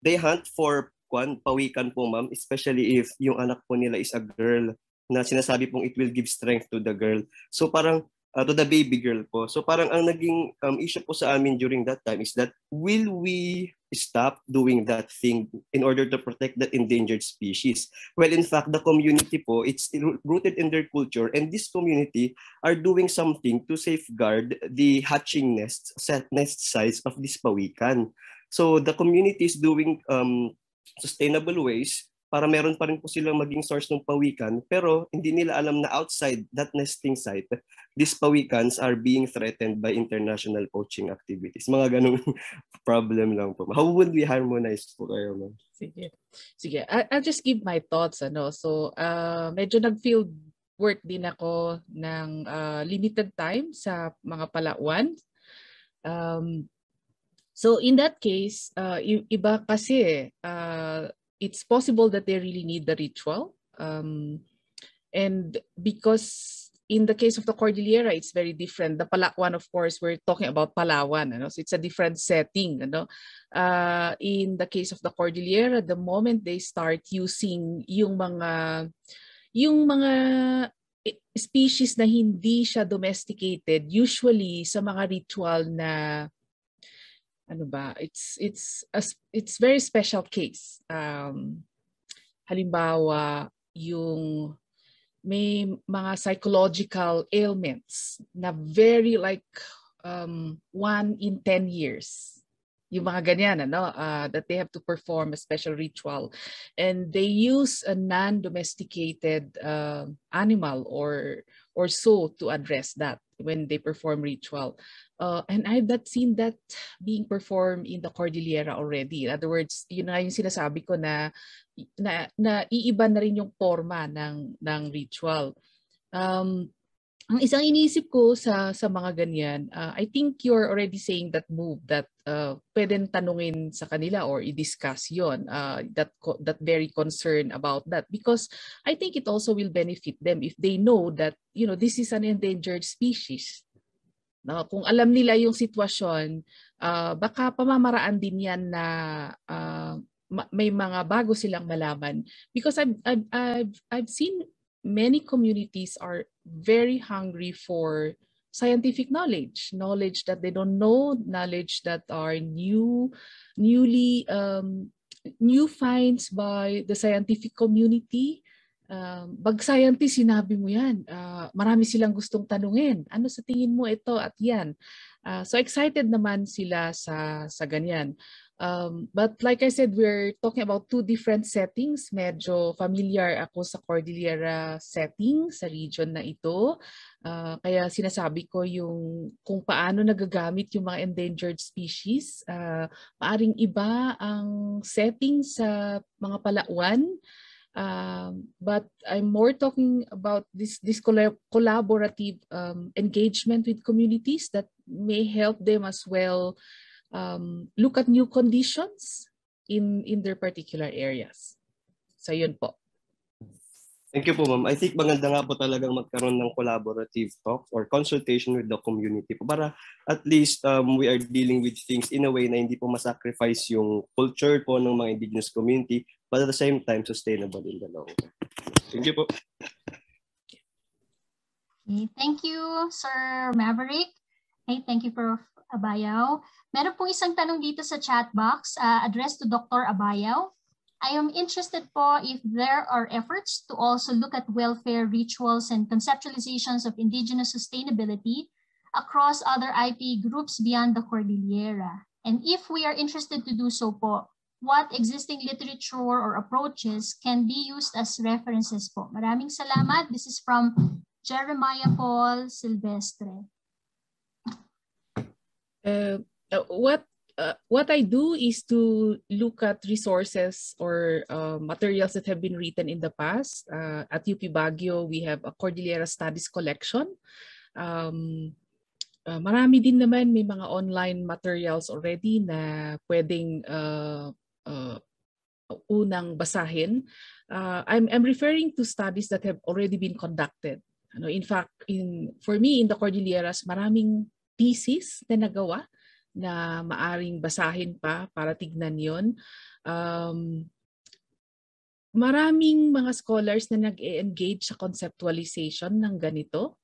they hunt for pawikan po, ma'am, especially if yung anak po nila is a girl, na sinasabi pong it will give strength to the girl. So parang to the baby girl po. So parang ang naging issue po sa amin during that time is that will we stop doing that thing in order to protect the endangered species? Well, in fact, the community po, it's rooted in their culture, and this community are doing something to safeguard the hatching nest size of this pawikan. So the community is doing sustainable ways para meron pa rin po silang maging source ng pawikan, pero hindi nila alam na outside that nesting site, these pawikans are being threatened by international poaching activities. Mga ganung problem lang po. How would we harmonize po kayo, ma'am? Sige. I'll just give my thoughts. So, medyo nag-field work din ako ng limited time sa mga Palawan. So in that case, iba kasi, it's possible that they really need the ritual. And because in the case of the Cordillera, it's very different. The Palawan, of course, we're talking about Palawan, so it's a different setting. In the case of the Cordillera, the moment they start using yung mga species na hindi siya domesticated, usually sa mga ritual na it's very special case. Halimbawa, yung may mga psychological ailments na very like 1 in 10 years. Yung mga ganyan, that they have to perform a special ritual. And they use a non-domesticated animal or so to address that when they perform ritual. And I've not seen that being performed in the Cordillera already. In other words, yun na yung sinasabi ko na iiba na rin yung forma ng ritual. Ang isang iniisip ko sa mga ganyan, I think you're already saying that move that pwedeng tanungin sa kanila or i-discuss yon, that very concern about that, because I think it also will benefit them if they know that this is an endangered species. Kung alam nila yung sitwasyon, baka pamamaraan din yan na may mga bago silang malaman, because I've seen many communities are very hungry for scientific knowledge that they don't know, knowledge that are new finds by the scientific community. Bag scientist, sinabi mo yan. Marami silang gustong tanungin. Ano sa tingin mo ito at yan? So excited naman sila sa ganyan. But like I said, we're talking about two different settings. Medyo familiar ako sa Cordillera setting sa region na ito. Kaya sinasabi ko yung kung paano nagagamit yung mga endangered species. Maaring iba ang setting sa mga palauan. But I'm more talking about this collaborative engagement with communities that may help them as well look at new conditions in their particular areas. So yun po. Thank you po, ma'am. I think maganda nga po talagang magkaroon ng collaborative talk or consultation with the community po para at least we are dealing with things in a way na hindi po masacrifice yung culture po ng mga indigenous community but at the same time sustainable in the long run. Thank you po. Okay, thank you, Sir Maverick. Okay, thank you, Prof. Abayaw. Meron pong isang tanong dito sa chat box addressed to Dr. Abayaw. I am interested po if there are efforts to also look at welfare rituals and conceptualizations of indigenous sustainability across other IP groups beyond the Cordillera. And if we are interested to do so po, what existing literature or approaches can be used as references po? Maraming salamat. This is from Jeremiah Paul Silvestre. What I do is to look at resources or materials that have been written in the past. At UP Baguio, we have a Cordillera Studies collection. Marami din naman, may mga online materials already na pwedeng unang basahin. I'm referring to studies that have already been conducted. In fact, for me, in the Cordilleras, maraming thesis na nagawa na maaring basahin pa para tignan yon. Maraming mga scholars na nag-engage sa conceptualization ng ganito.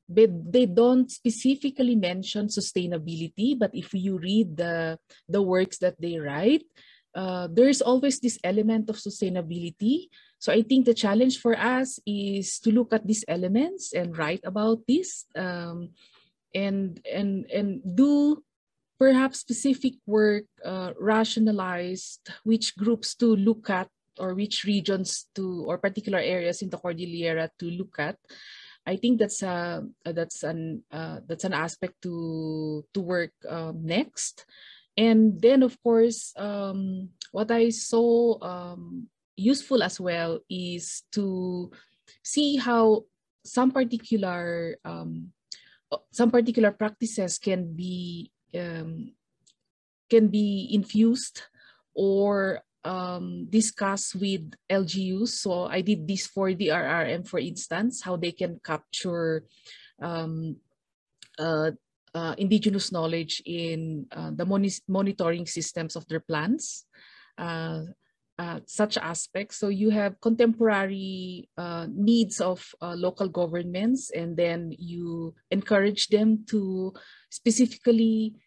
They don't specifically mention sustainability, but if you read the works that they write, there's always this element of sustainability. So I think the challenge for us is to look at these elements and write about this. And do perhaps specific work, rationalized which groups to look at or which regions to or particular areas in the Cordillera to look at. I think that's an aspect to work next. And then of course, what I saw useful as well is to see how some particular practices can be infused or discussed with LGUs. So I did this for the RRM, for instance, how they can capture indigenous knowledge in the monitoring systems of their plants. Such aspects. So you have contemporary needs of local governments, and then you encourage them to specifically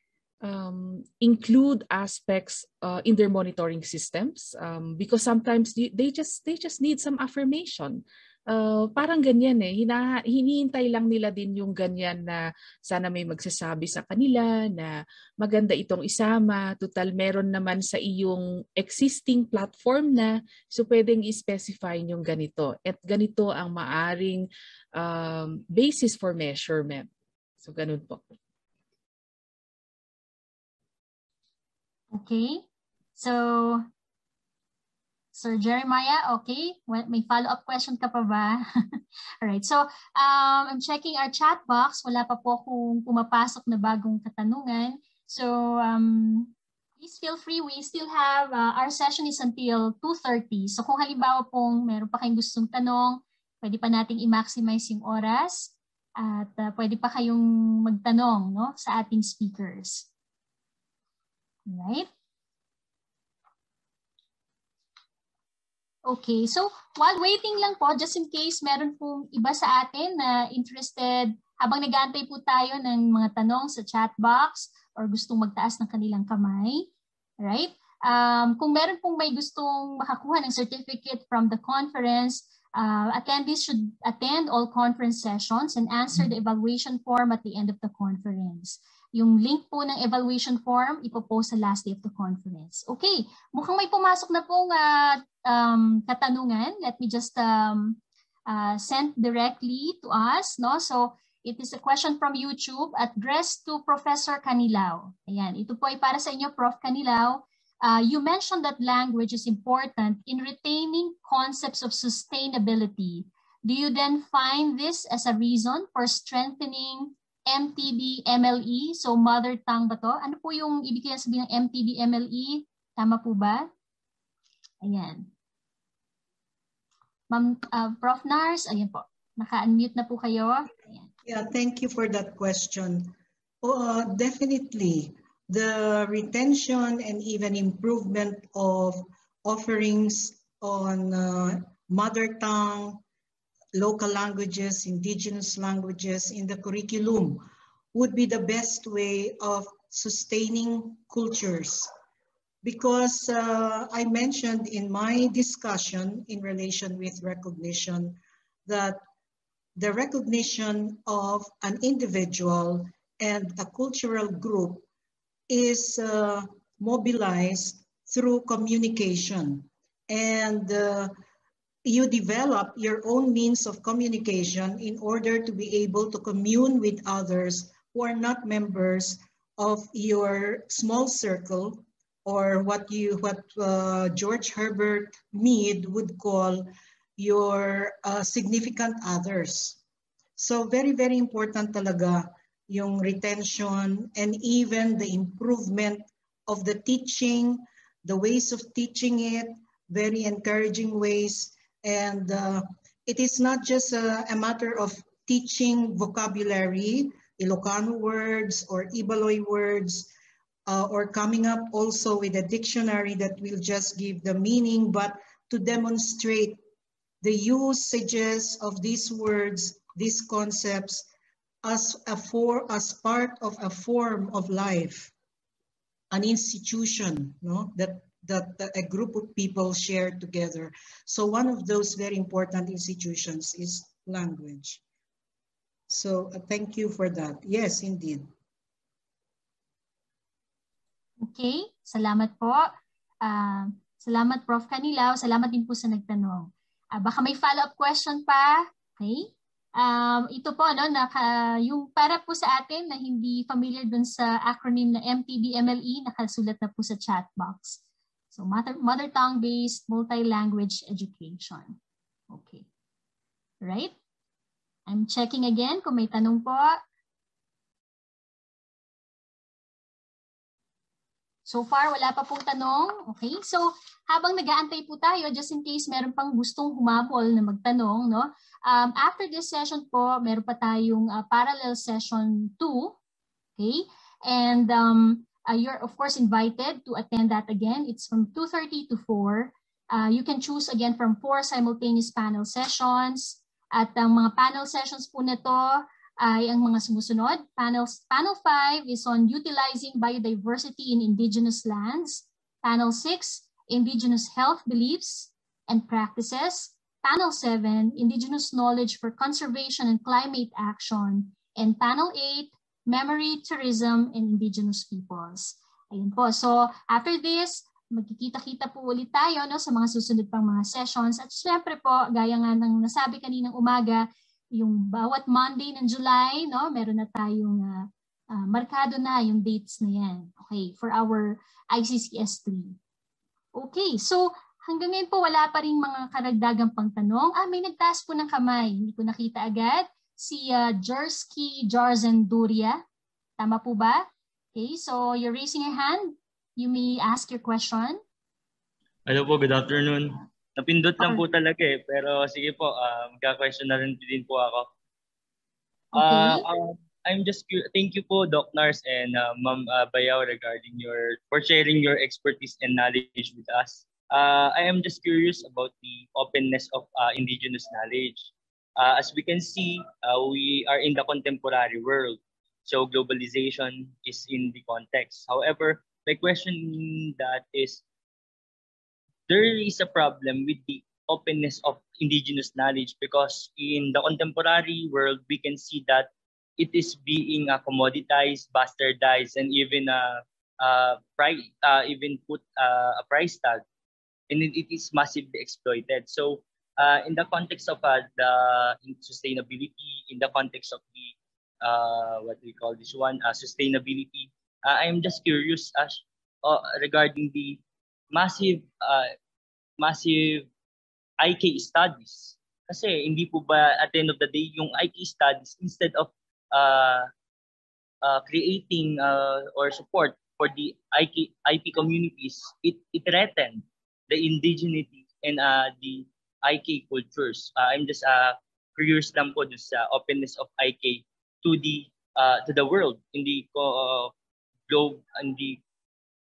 include aspects in their monitoring systems, because sometimes they just need some affirmation. Parang ganyan hinihintay lang nila din yung ganyan na sana may magsasabi sa kanila na maganda itong isama, total meron naman sa iyong existing platform na, so pwedeng i-specify yung ganito at ganito ang maaring basis for measurement. So ganun po. Okay, so Sir Jeremiah, okay. May follow-up question ka pa ba? Alright, so I'm checking our chat box. Wala pa po kung pumapasok na bagong katanungan. So please feel free. We still have, our session is until 2:30. So kung halimbawa pong meron pa kayong gustong tanong, pwede pa nating i-maximize yung oras at pwede pa kayong magtanong, no, sa ating speakers. Alright. Okay, so while waiting lang po, just in case meron pong iba sa atin na interested, habang nag-aantay po tayo ng mga tanong sa chat box or gustong magtaas ng kanilang kamay, right? Kung meron pong may gustong makakuha ng certificate from the conference, attendees should attend all conference sessions and answer the evaluation form at the end of the conference. Yung link po ng evaluation form, ipopost sa last day of the conference. Okay, mukhang may pumasok na pong katanungan. Let me just send directly to us. No? So, it is a question from YouTube addressed to Professor Canilao. Ayan, ito po ay para sa inyo, Prof. Canilao. You mentioned that language is important in retaining concepts of sustainability. Do you then find this as a reason for strengthening MTB MLE? So mother tongue ba to? Ano po yung ibig sabihin ng MTB MLE? Tama po ba? Ayan. Ma'am, Prof. Nars, ayan po. Naka-unmute na po kayo. Ayan. Yeah, thank you for that question. Definitely. The retention and even improvement of offerings on mother tongue, local languages, indigenous languages in the curriculum would be the best way of sustaining cultures. Because I mentioned in my discussion in relation with recognition that the recognition of an individual and a cultural group is mobilized through communication, and you develop your own means of communication in order to be able to commune with others who are not members of your small circle, or what George Herbert Mead would call your significant others. So very, very important talaga yung retention and even the improvement of the teaching, the ways of teaching it, very encouraging ways. And it is not just a matter of teaching vocabulary, Ilocano words or Ibaloy words, or coming up also with a dictionary that will just give the meaning, but to demonstrate the usages of these words, these concepts, as part of a form of life, an institution, no, that a group of people share together. So one of those very important institutions is language. So thank you for that. Yes, indeed. Okay, salamat po. Salamat Prof. Canilao. Salamat din po sa nagtanong. Baka may follow-up question pa. Okay. Ito po, no, yung para po sa atin na hindi familiar dun sa acronym na MTB-MLE, nakasulat na po sa chat box. So, mother tongue-based multi-language education. Okay. Right? I'm checking again kung may tanong po. So far, wala pa pong tanong. Okay, so habang nag-aantay po tayo, just in case meron pang gustong humabol na magtanong, no? After this session po, meron pa tayong parallel session 2. Okay, and you're of course invited to attend that again. It's from 2:30 to 4. You can choose again from 4 simultaneous panel sessions. At ang mga panel sessions po na to ay ang mga sumusunod. Panel 5 is on utilizing biodiversity in indigenous lands. Panel 6, indigenous health beliefs and practices. Panel 7, indigenous knowledge for conservation and climate action. And panel 8, memory, tourism, and indigenous peoples. Ayun po. So after this, magkikita-kita po ulit tayo, no, sa mga susunod pang mga sessions. At syempre po, gaya nga ng nasabi kaninang umaga, yung bawat Monday ng July, no, meron na tayong markado na yung dates na yan. Okay, for our ICCS 3. Okay, so hanggang ngayon po wala pa rin mga karagdagang pangtanong. May nagtaas po ng kamay. Hindi ko nakita agad. Si Jersky Jarzenduria. Tama po ba? Okay, so you're raising your hand. You may ask your question. Hello po, good afternoon. Napindot lang po talaga eh, pero sige po, magka-question na rin din po ako. Okay. I'm just thank you po, Doc Nars and Ma'am Bayaw regarding for sharing your expertise and knowledge with us. I am just curious about the openness of indigenous knowledge. As we can see, we are in the contemporary world, so globalization is in the context. However, my question that is, there is a problem with the openness of indigenous knowledge, because in the contemporary world, we can see that it is being commoditized, bastardized, and even even put a price tag, and it is massively exploited. So in the context of the sustainability, in the context of the what we call this one, sustainability, I'm just curious regarding the massive massive IK studies. Kasi hindi po ba at the end of the day, yung IK studies, instead of creating or support for the IP communities, it threatened the indigeneity and the IK cultures. I'm just curious lang po dun sa openness of IK to the world in the globe and the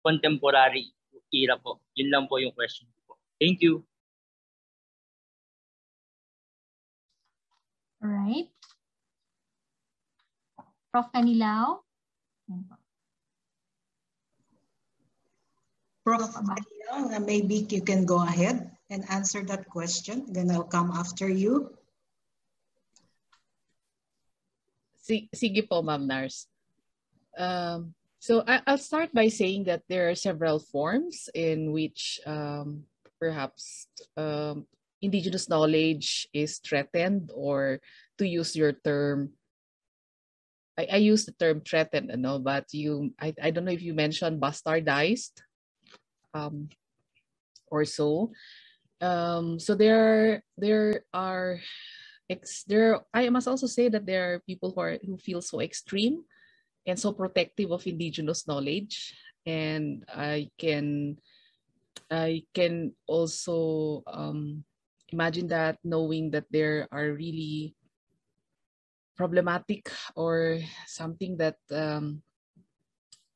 contemporary era po. Yun lang po yung question ko. Thank you. All right. Prof. Canilao. Prof. Canilao, maybe you can go ahead and answer that question. Then I'll come after you. Sige po, Ma'am Nars. So I'll start by saying that there are several forms in which perhaps indigenous knowledge is threatened, or to use your term, I use the term threatened, but I don't know if you mentioned bastardized or so. So I must also say that there are people who feel so extreme and so protective of indigenous knowledge, and I can also imagine that, knowing that there are really problematic or something that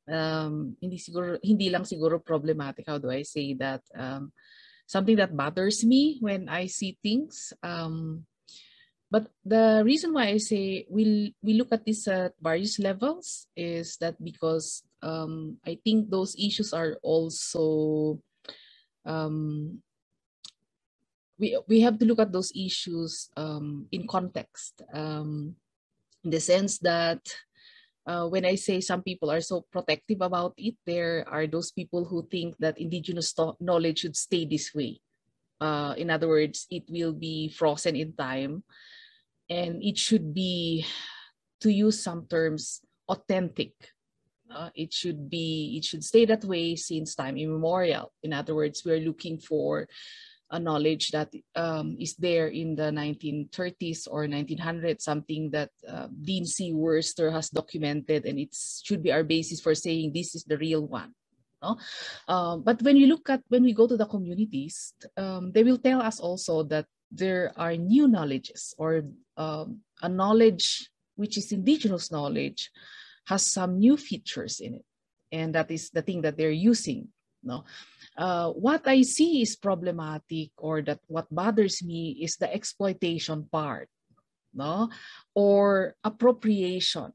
hindi lang siguro problematic, how do I say that, something that bothers me when I see things. But the reason why I say we look at this at various levels is that because I think those issues are also we have to look at those issues in context, in the sense that when I say some people are so protective about it, there are those people who think that indigenous knowledge should stay this way. In other words, it will be frozen in time, and it should be, to use some terms, authentic. It should stay that way since time immemorial. In other words, we're looking for a knowledge that is there in the 1930s or 1900s, something that Dean C. Worcester has documented, and it should be our basis for saying this is the real one. No? But when we go to the communities, they will tell us also that there are new knowledges, or a knowledge which is indigenous knowledge has some new features in it, and that is the thing that they're using. No, what I see is problematic, or that what bothers me is the exploitation part, no, or appropriation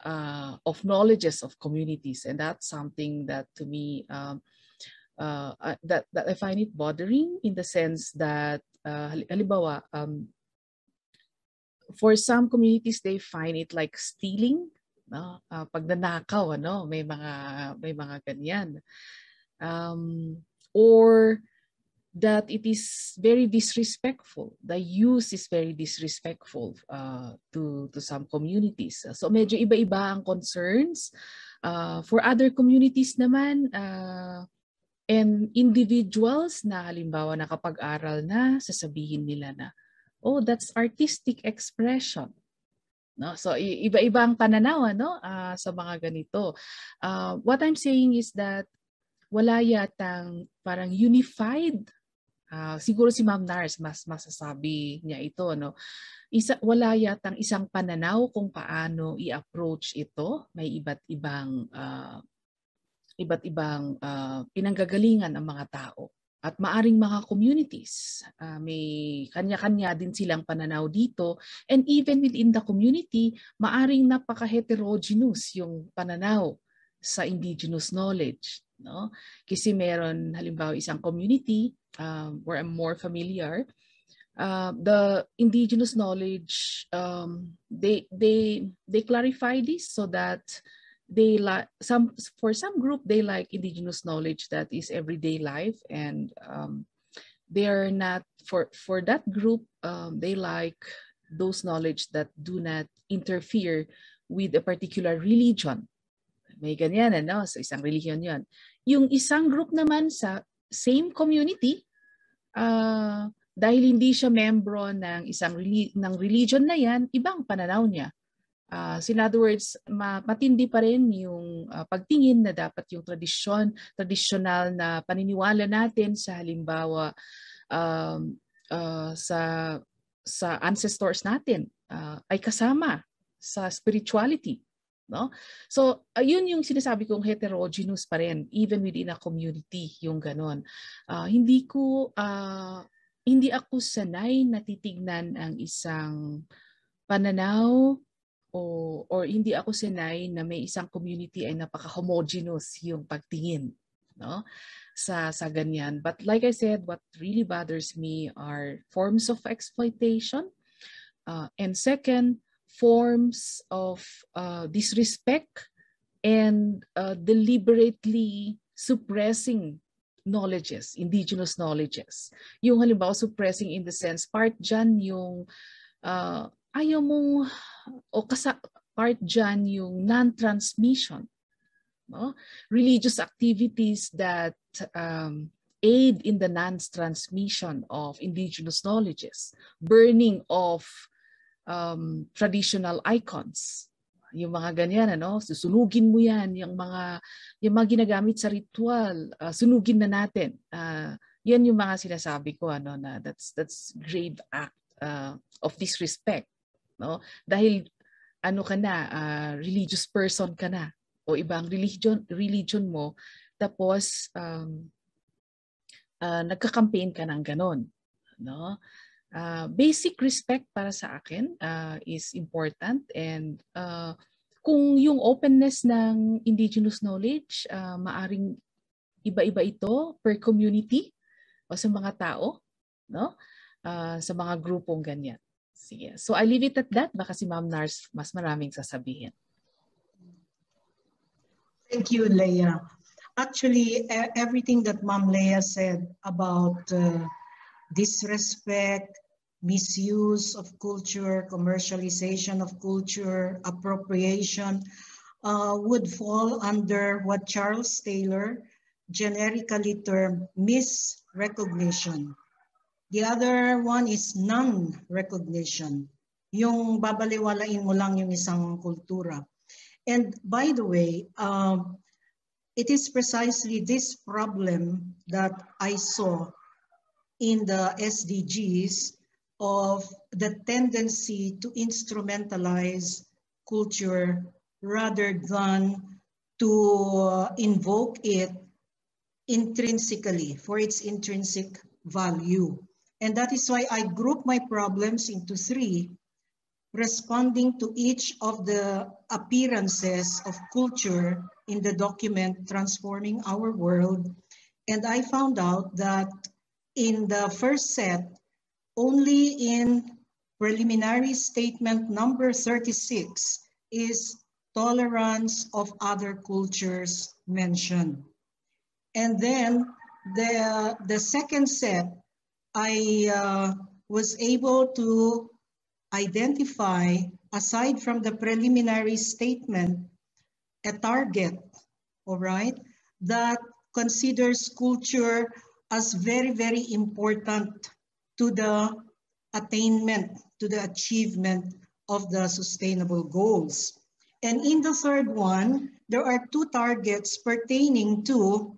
of knowledges of communities, and that's something that to me that I find it bothering, in the sense that halimbawa, for some communities they find it like stealing, no, pag nanakaw, may mga ganyan. Or that it is very disrespectful. The use is very disrespectful to some communities. So medyo iba-iba ang concerns. For other communities naman, and individuals na halimbawa nakapag-aral na, sasabihin nila na, oh, that's artistic expression. No? So iba-iba ang pananaw sa mga ganito. What I'm saying is that wala yatang parang unified, siguro si Ma'am Nars mas masasabi niya ito, wala yatang isang pananaw kung paano i-approach ito. May iba't ibang pinanggagalingan ang mga tao, at maaring mga communities may kanya-kanya din silang pananaw dito, and even within the community maaring napaka-heterogeneous yung pananaw sa indigenous knowledge. no? Kasi meron halimbawa isang community where I'm more familiar, the indigenous knowledge, they clarify this so that they like for some group they like indigenous knowledge that is everyday life, and they're not for that group, they like those knowledge that do not interfere with a particular religion. May ganyan, ano? Sa isang religion yon. Yung isang group naman sa same community, dahil hindi siya membro ng isang ng religion na yan, ibang pananaw niya. So in other words, matindi pa rin yung pagtingin na dapat yung traditional na paniniwala natin sa halimbawa sa ancestors natin ay kasama sa spirituality, no? So ayun yung sinasabi kong heterogeneous pa rin even within a community, yung ganon. Hindi ako sanay na titignan ang isang pananaw or hindi ako sanay na may isang community ay napaka-homogeneous yung pagtingin, no? Sa ganyan. But like I said, what really bothers me are forms of exploitation, and second, forms of disrespect and deliberately suppressing knowledges, indigenous knowledges. Yung halimbawa suppressing in the sense, part dyan yung ayaw mong, part dyan yung non-transmission, no? Religious activities that aid in the non-transmission of indigenous knowledges, burning of traditional icons, yung mga ganyan, ano? Susunugin mo yan, yung mga ginagamit sa ritual, sunugin na natin. Yan yung mga sinasabi ko, ano, na that's grave act of disrespect, no? Dahil ano ka na, religious person ka na o ibang religion mo, tapos nagka-campaign ka ng ganon, no? Basic respect para sa akin is important, and kung yung openness ng indigenous knowledge, maaring iba-iba ito per community o sa mga tao, no? Sa mga grupong ganyan. Sige. So I leave it at that. Baka si Ma'am Nars mas maraming sasabihin. Thank you, Leah. Actually, everything that Ma'am Leah said about disrespect, misuse of culture, commercialization of culture, appropriation, would fall under what Charles Taylor generically termed misrecognition. The other one is non-recognition. Yung babaliwalain mo lang yung isang kultura. And by the way, it is precisely this problem that I saw in the SDGs of the tendency to instrumentalize culture rather than to invoke it intrinsically for its intrinsic value. And that is why I group my problems into three, responding to each of the appearances of culture in the document Transforming Our World. And I found out that in the first set, only in preliminary statement number 36 is tolerance of other cultures mentioned. And then the second set, I was able to identify, aside from the preliminary statement, a target, all right, that considers culture as very, very important to the attainment, to the achievement of the sustainable goals. And in the third one, there are two targets pertaining to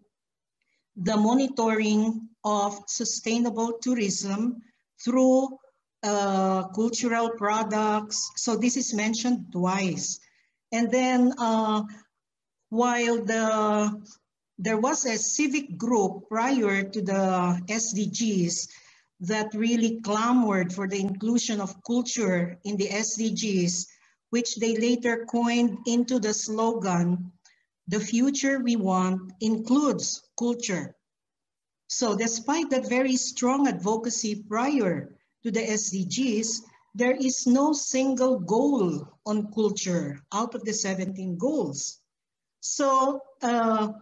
the monitoring of sustainable tourism through cultural products. So this is mentioned twice. And then while there was a civic group prior to the SDGs that really clamored for the inclusion of culture in the SDGs, which they later coined into the slogan, The future we want includes culture. So despite that very strong advocacy prior to the SDGs, there is no single goal on culture out of the 17 goals. So I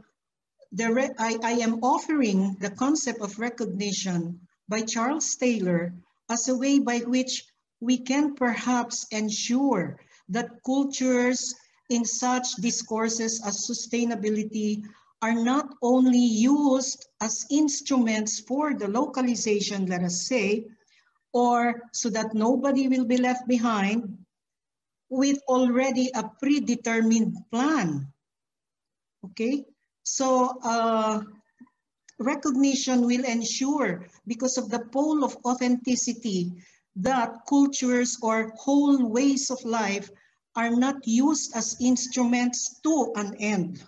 am offering the concept of recognition by Charles Taylor as a way by which we can perhaps ensure that cultures in such discourses as sustainability are not only used as instruments for the localization, let us say, or so that nobody will be left behind with already a predetermined plan. Okay, so recognition will ensure, because of the pole of authenticity, that cultures or whole ways of life are not used as instruments to an end.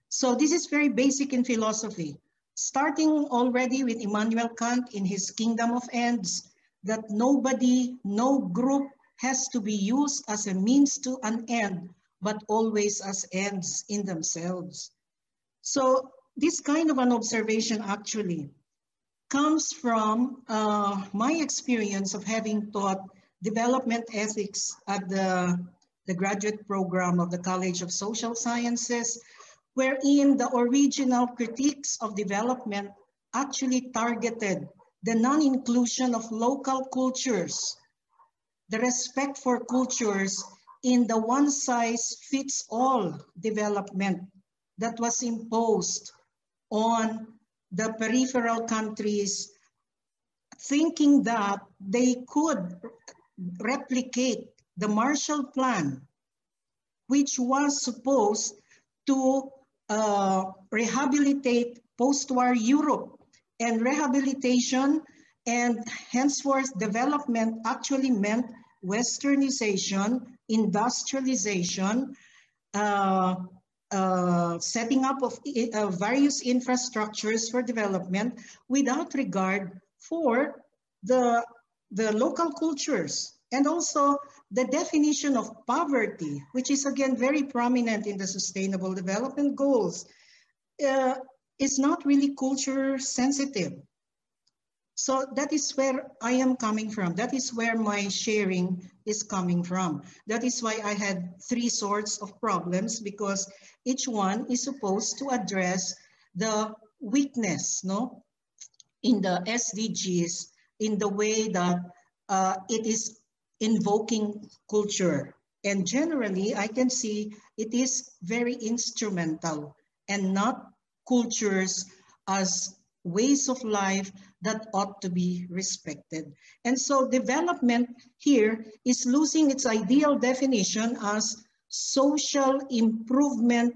So this is very basic in philosophy, starting already with Immanuel Kant in his Kingdom of Ends, that nobody, no group has to be used as a means to an end, but always as ends in themselves. So this kind of an observation actually comes from my experience of having taught development ethics at the graduate program of the College of Social Sciences, wherein the original critiques of development actually targeted the non-inclusion of local cultures, the respect for cultures in the one-size-fits-all development that was imposed on the peripheral countries, thinking that they could replicate the Marshall Plan, which was supposed to rehabilitate post-war Europe. And rehabilitation and henceforth development actually meant westernization, industrialization, setting up of various infrastructures for development without regard for the local cultures. And also the definition of poverty, which is again very prominent in the Sustainable Development Goals, is not really culture sensitive. So that is where I am coming from. That is where my sharing is coming from. That is why I had three sorts of problems, because each one is supposed to address the weakness, no, in the SDGs, in the way that it is invoking culture. And generally, I can see it is very instrumental and not cultures as ways of life that ought to be respected. And so development here is losing its ideal definition as social improvement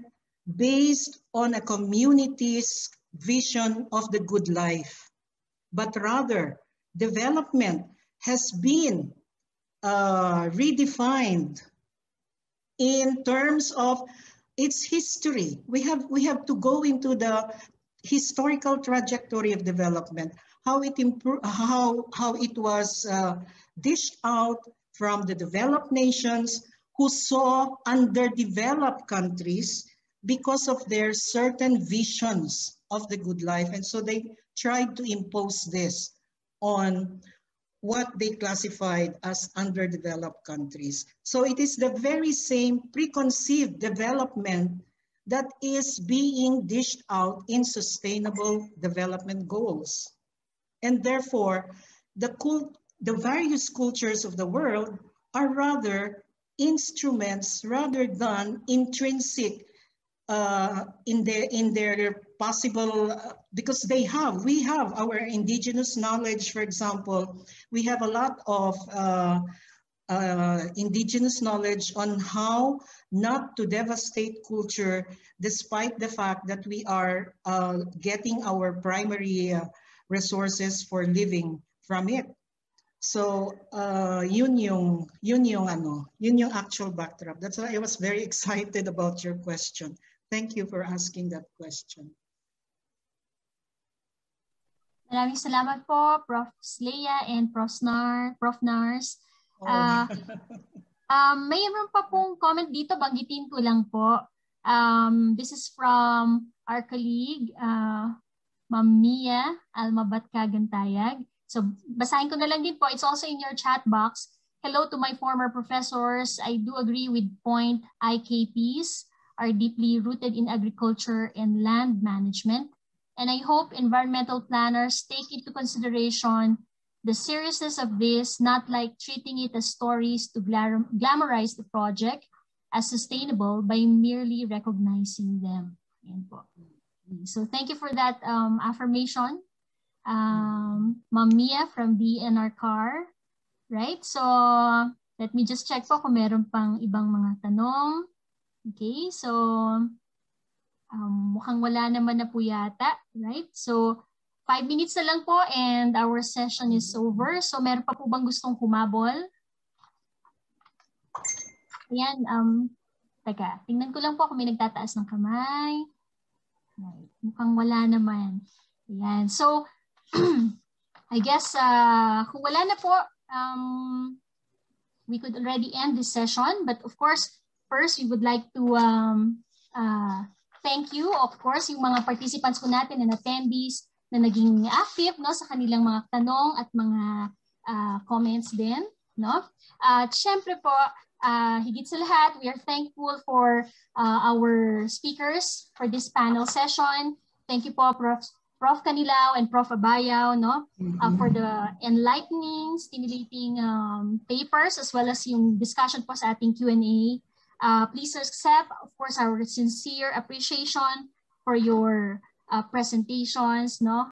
based on a community's vision of the good life. But rather, development has been redefined in terms of its history. We have to go into the historical trajectory of development, how it was dished out from the developed nations who saw underdeveloped countries because of their certain visions of the good life. And so they tried to impose this on what they classified as underdeveloped countries. So it is the very same preconceived development that is being dished out in Sustainable Development Goals. And therefore, the various cultures of the world are rather instruments rather than intrinsic in their possible, because we have our indigenous knowledge. For example, we have a lot of indigenous knowledge on how not to devastate culture, despite the fact that we are getting our primary resources for living from it. So yun yung actual backdrop. That's why I was very excited about your question. Thank you for asking that question. Maraming salamat po, Prof. Leia and Prof. Nars. Mayroon pa pong comment dito, banggitin ko lang po. This is from our colleague, Ma'am Mia Almabat-Kagantayag. So basahin ko na lang din po. It's also in your chat box. Hello to my former professors. I do agree with point IKPs are deeply rooted in agriculture and land management. And I hope environmental planners take into consideration the seriousness of this, not like treating it as stories to glamorize the project as sustainable by merely recognizing them. Ayan po. So thank you for that affirmation. Ma'am Mia from DNR Car. Right? So let me just check po kung meron pang ibang mga tanong. Okay, so mukhang wala naman na po yata. Right? So 5 minutes na lang po and our session is over. So meron pa po bang gustong humabol? Ayan, teka, tingnan ko lang po kung may nagtataas ng kamay. Right. Mukhang wala naman. Ayan, so I guess kung wala na po, we could already end this session. But of course, first we would like to thank you, of course, yung mga participants po natin and attendees na naging active no, sa kanilang mga tanong at mga comments din. No? At syempre po, higit sa lahat, we are thankful for our speakers for this panel session. Thank you po, Prof. Canilao and Prof. Abayaw, no? For the enlightening, stimulating papers as well as yung discussion po sa ating Q&A. Please accept, of course, our sincere appreciation for your presentations, no?